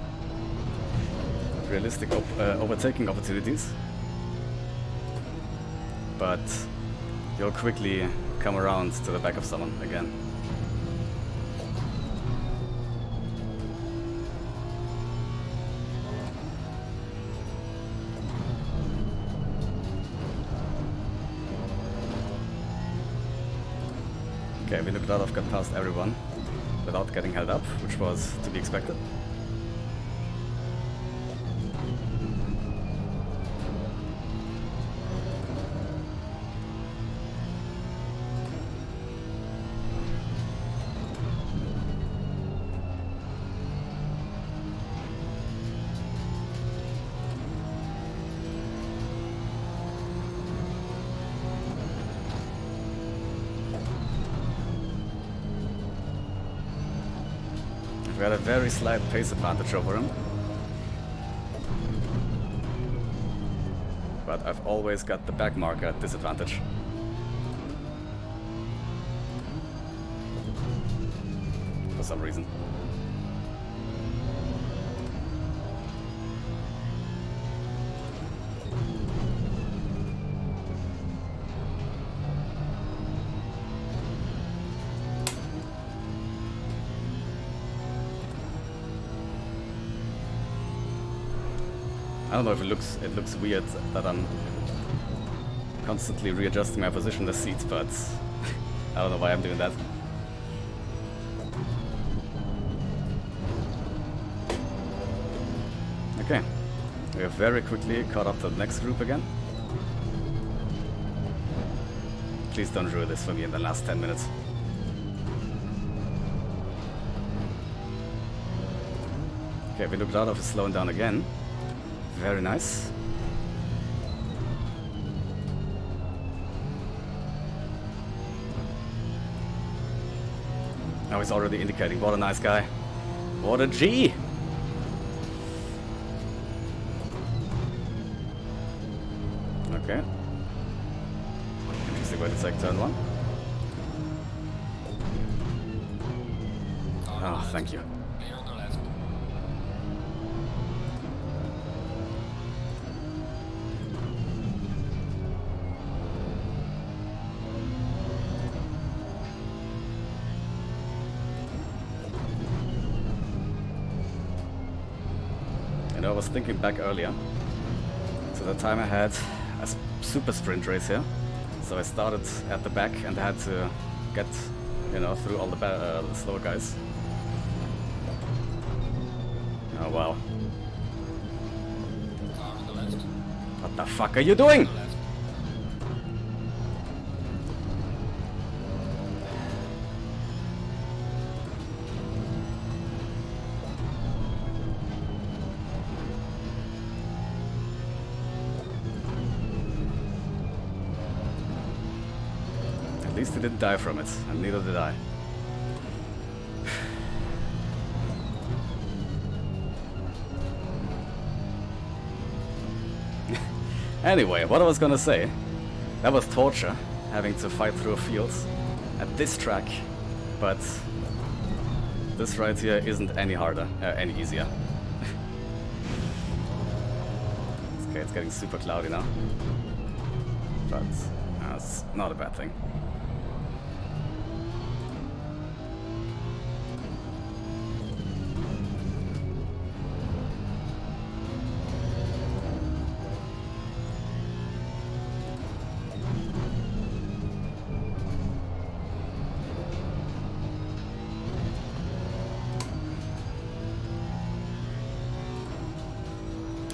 realistic overtaking opportunities. But you'll quickly come around to the back of someone again. Okay, Vinogradov got past everyone without getting held up, which was to be expected. We had a very slight pace advantage over him. But I've always got the back marker at disadvantage. For some reason. I don't know if it looks weird that I'm constantly readjusting my position in the seat, but I don't know why I'm doing that. Okay, we have very quickly caught up to the next group again. Please don't ruin this for me in the last 10 minutes. Okay, Vinogradov is slowing down again. Very nice. Now he's already indicating. What a nice guy. What a G! Okay. Interesting way to take turn 1. Oh, thank you. Clear on the left. You know, I was thinking back earlier to the time I had a super sprint race here. So I started at the back and I had to get, you know, through all the slower guys. Oh wow. Car on the left. What the fuck are you doing? On the left. At least he didn't die from it, and neither did I. Anyway, what I was gonna say, that was torture, having to fight through fields at this track, but this right here isn't any harder, any easier. Okay, it's getting super cloudy now, but that's not a bad thing.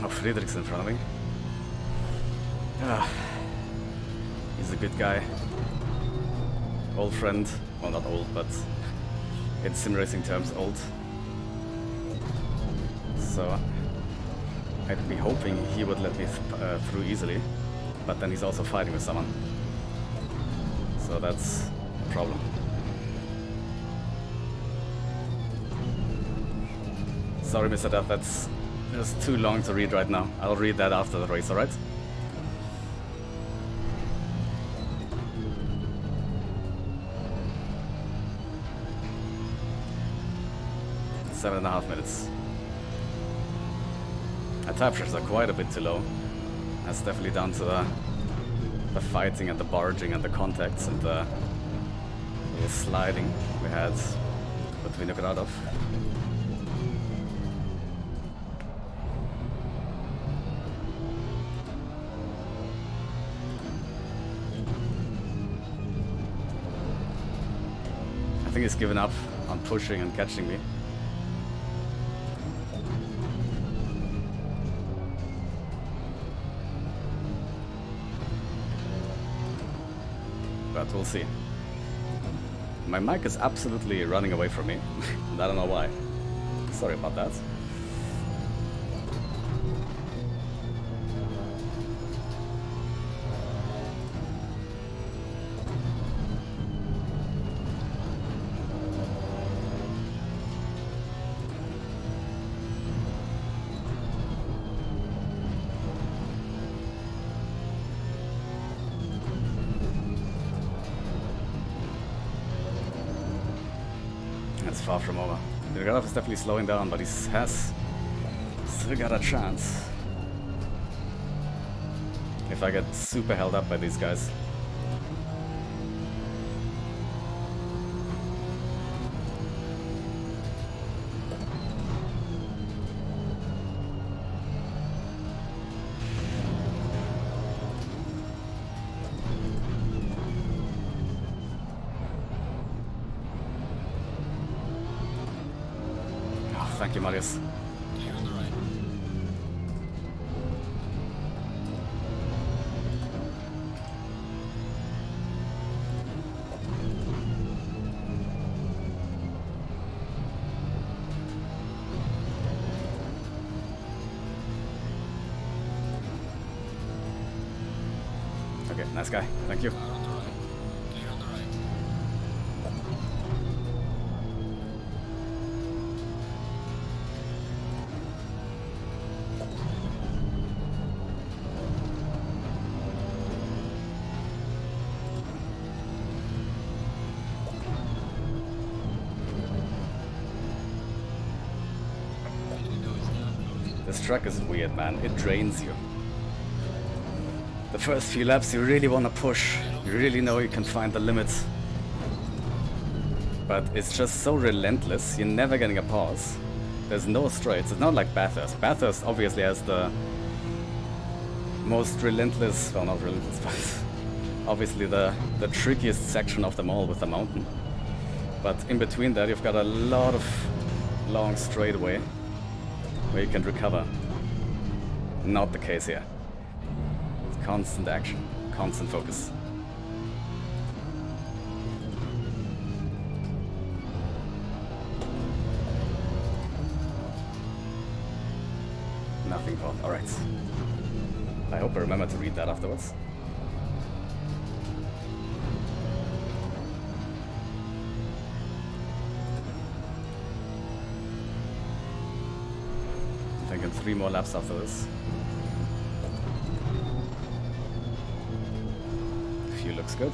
Oh, Friedrich's in front of me. Ah, he's a good guy. Old friend. Well, not old, but in sim racing terms, old. So I'd be hoping he would let me through easily, but then he's also fighting with someone. So that's a problem. Sorry, Mr. Duff, that's just too long to read right now. I'll read that after the race, alright? Seven and a half minutes. Our tire pressures are quite a bit too low. That's definitely down to the fighting and the barging and the contacts and the sliding we had with Vinogradov. I think he's given up on pushing and catching me. But we'll see. My mic is absolutely running away from me, and I don't know why. Sorry about that. That's far from over. Vinogradov is definitely slowing down, but he has still got a chance. If I get super held up by these guys. Thank you, Marius. Clear on the right. Okay, nice guy. Thank you. Car on the right. Clear on the right. This track is weird, man. It drains you. The first few laps you really want to push. You really know you can find the limits. But it's just so relentless, you're never getting a pause. There's no straights. It's not like Bathurst. Bathurst obviously has the most relentless, well, not relentless, but obviously the trickiest section of them all with the mountain. But in between that you've got a lot of long straightaway where you can recover. Not the case here. Constant action, constant focus. Nothing for. Alright. I hope I remember to read that afterwards. I'm thinking 3 more laps after this. Fuel looks good.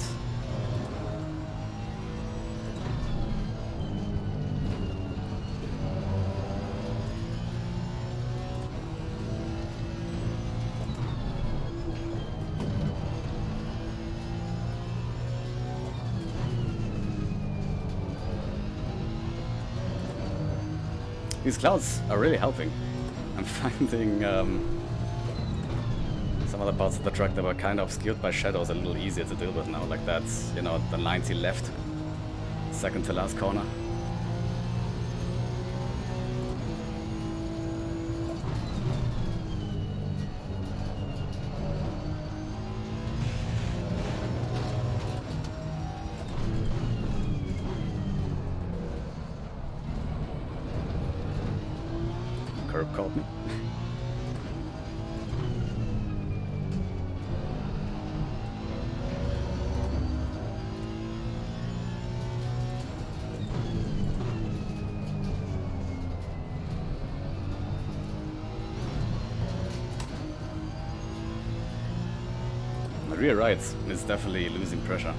These clouds are really helping. I'm finding some other parts of the track that were kind of obscured by shadows a little easier to deal with now, like that, you know, the 90 left, second to last corner. Curb caught me. The rear right is definitely losing pressure.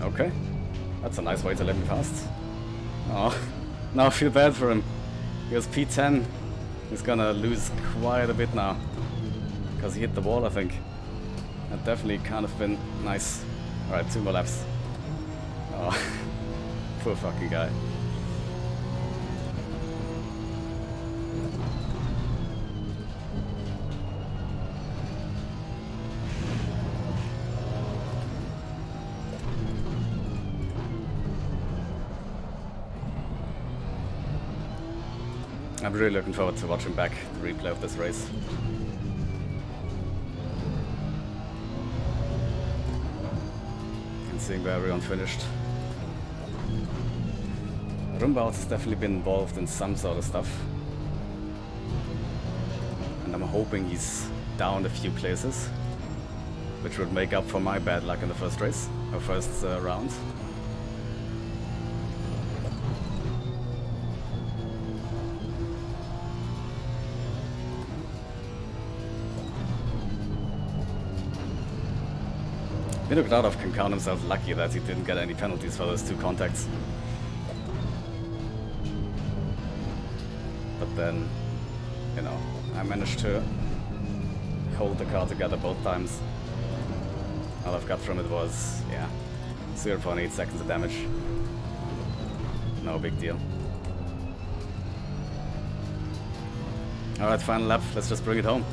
Okay, that's a nice way to let me past. Oh, now I feel bad for him. Because P10 is gonna lose quite a bit now. Because he hit the wall, I think. That definitely kind of been nice. Alright, 2 more laps. Oh, poor fucking guy. I'm really looking forward to watching back the replay of this race. And seeing where everyone finished. Rumbaut has definitely been involved in some sort of stuff. And I'm hoping he's down a few places, which would make up for my bad luck in the first race, or first round. Vinogradov can count himself lucky that he didn't get any penalties for those 2 contacts. But then, you know, I managed to hold the car together both times. All I've got from it was, yeah, 0.8 seconds of damage. No big deal. Alright, final lap, let's just bring it home.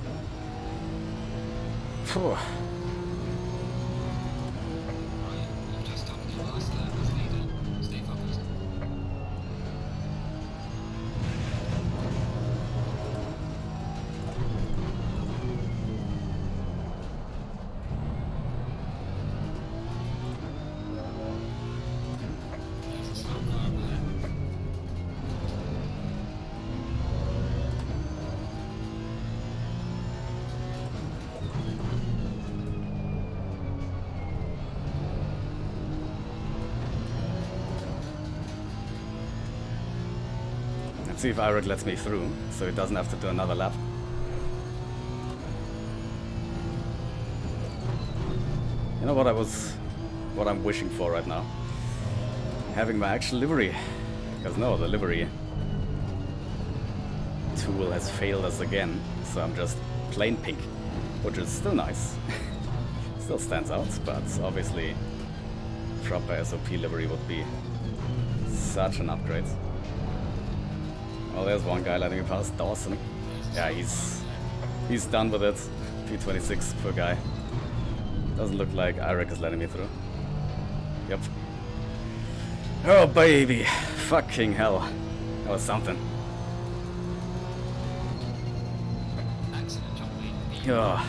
Phew. Let's see if Eric lets me through, so he doesn't have to do another lap. You know what I'm wishing for right now? Having my actual livery. Because no, the livery tool has failed us again, so I'm just plain pink, which is still nice. Still stands out, but obviously proper SOP livery would be such an upgrade. Well, there's one guy letting me pass, Dawson. Yeah, he's done with it. P26, poor guy. Doesn't look like Eric is letting me through. Yep. Oh baby, fucking hell. That was something. Excellent job, mate. Yeah.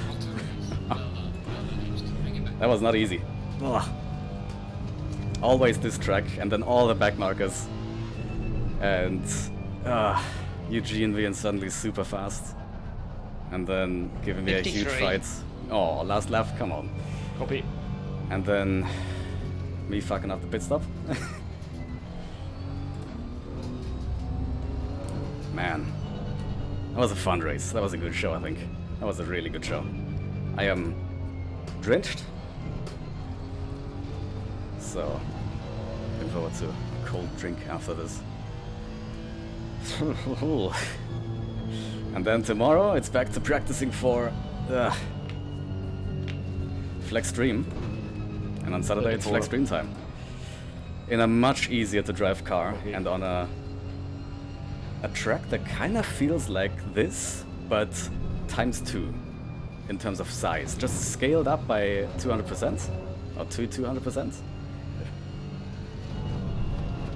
That was not easy. Ugh. Always this track, and then all the back markers. And Eugene being suddenly super fast. And then giving me a huge 53. fight. Oh, last lap, come on. Copy. And then me fucking up the pit stop. Man. That was a fun race. That was a good show, I think. That was a really good show. I am drenched. So, looking forward to a cold drink after this. And then tomorrow it's back to practicing for Flex Stream. And on Saturday it's Flex Stream time. In a much easier to drive car and on a track that kind of feels like this, but times 2 in terms of size. Just scaled up by 200% or 200%.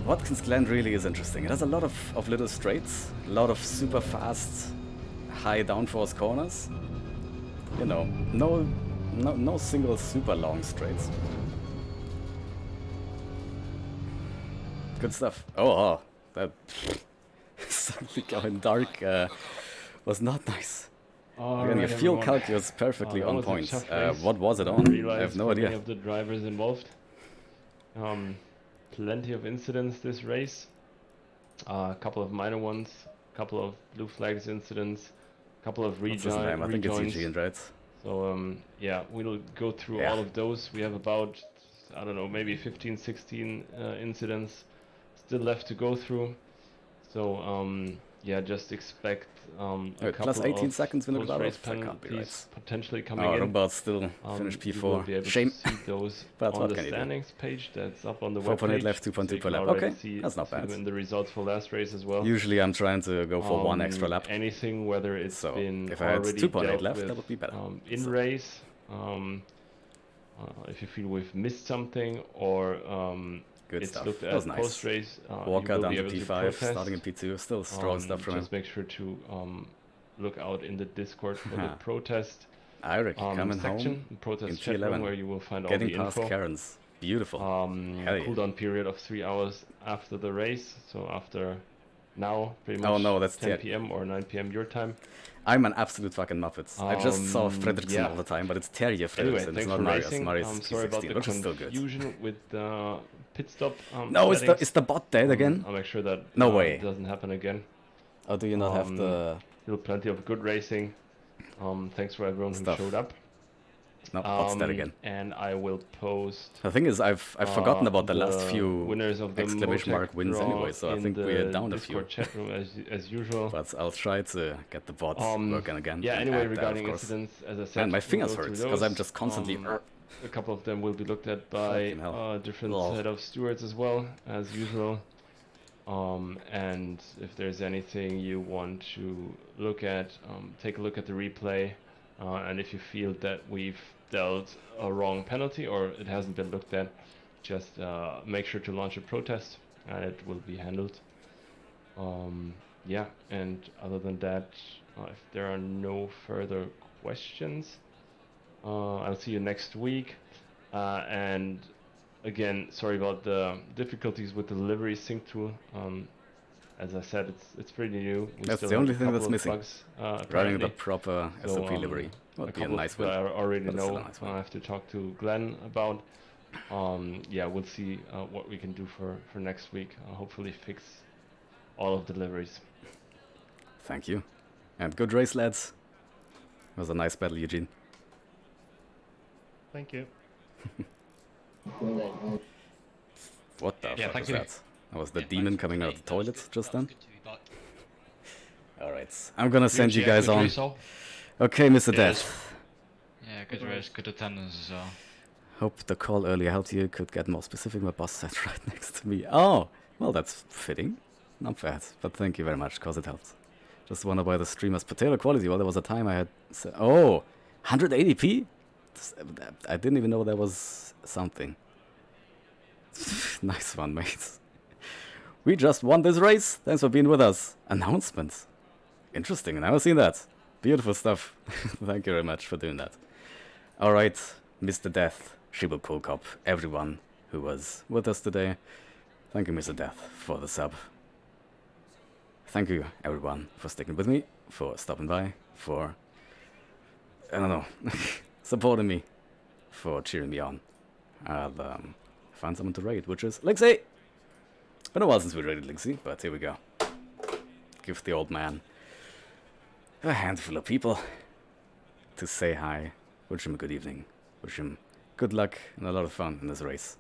Watkins Glen really is interesting. It has a lot of little straights, a lot of super fast, high downforce corners. You know, no single super long straights. Good stuff. Oh, that suddenly going dark was not nice. Again, your fuel calc was perfectly on point. What was it on? I have no idea. Many of the drivers involved. Plenty of incidents this race. A couple of minor ones, a couple of blue flags incidents, a couple of What's his name? I think it's rejoins. Eugene, right? So yeah, we'll go through all of those. We have about, I don't know, maybe 15, 16 incidents still left to go through. So yeah, just expect a couple plus 18 of seconds when it post-race that can't be penalties right. potentially coming Oh, in. Robert still finished You will P4. be able Shame. to see those But on what the can you do? standings page. That's up on the 4.8 webpage. left, 2.2 So you per can lap. already Okay, see, that's not see bad. them in the results for last race as well. Usually I'm trying to go for one extra lap. Anything, whether it's So been if I had already 2.8 dealt left, with, that would be better. in So- race, if you feel we've missed something or Good it's stuff. looked That was at nice. post race, Walker you will down be to able to P5, protest. starting in P2. Still strong stuff from him. Just make sure to look out in the Discord for the protest Eric coming section, home protest in chat room, P11. where you will find all Getting the past info. Karen's. Beautiful. Hell yeah. Cooldown period of 3 hours after the race, so after now, pretty much Oh no, that's 10 p.m. or 9 p.m. your time. I'm an absolute fucking Muppet. I just saw Fredrickson yeah. all the time, but it's Terje Fredrickson. Anyway, It's thanks not for Marius. racing. Marius I'm is sorry about P16, the which is still good. confusion with the pit stop. No, settings. is the bot dead again? I'll make sure that No way. doesn't happen again. Or do you not have the... Still plenty of good racing. Thanks for everyone Stuff. who showed up. No, bot's dead again. And I will post The thing is, I've forgotten about the last few winners of the exclamation mark Motec wins draw anyway, so I in think the we're down a few. Discord chat room as usual. But I'll try to get the bot working again. Yeah, and anyway, add that, regarding of course. incidents, as I said, Man, my we'll fingers go through hurts, because I'm those. just constantly... A couple of them will be looked at by Fucking hell. different Lol. set of stewards as well, as usual. And if there's anything you want to look at, take a look at the replay. And if you feel that we've dealt a wrong penalty or it hasn't been looked at, just make sure to launch a protest and it will be handled. Yeah, and other than that, if there are no further questions, I'll see you next week. And again, sorry about the difficulties with the delivery sync tool. As I said, it's pretty new. We That's still the have only a thing that's couple of missing. bugs, Running apparently. the proper So, SOP livery would be a couple nice of people win. I already but it's still know. a nice I win. have to talk to Glenn about. Yeah, we'll see what we can do for next week. Hopefully fix all of the deliveries. Thank you. And good race, lads. It was a nice battle, Eugene. Thank you. What the Yeah, fuck thank was you. that? That was the Yeah, demon thanks for coming out of the today. That was toilet good. just That was then? good to be back. Alright, I'm gonna send you guys good on. race, all. Okay, Mr. Yes. Death. Yeah, good race, good attendance as well. Hope the call earlier helped you. Could get more specific. My boss sat right next to me. Oh, well, that's fitting. Not bad, but thank you very much, cause it helped. Just wonder why the streamer's potato quality. Well, there was a time I had... Oh, 180p? I didn't even know there was something. Nice one, mate. We just won this race. Thanks for being with us. Announcements. Interesting, never seen that. Beautiful stuff. Thank you very much for doing that. Alright, Mr. Death, Shibble Cool Cop, everyone who was with us today. Thank you, Mr. Death, for the sub. Thank you, everyone, for sticking with me, for stopping by, for... I don't know, supporting me, for cheering me on. I'll find someone to raid, which is Lixie! Been a while since we raided Lixie, but here we go. Give the old man a handful of people to say hi, wish him a good evening, wish him good luck and a lot of fun in this race.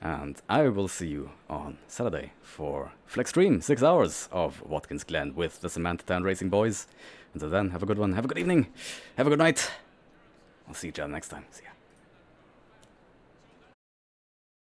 And I will see you on Saturday for Flex Stream, 6 hours of Watkins Glen with the Samantha Town Racing Boys. Until then, have a good one, have a good evening, have a good night. I'll see you next time. See ya.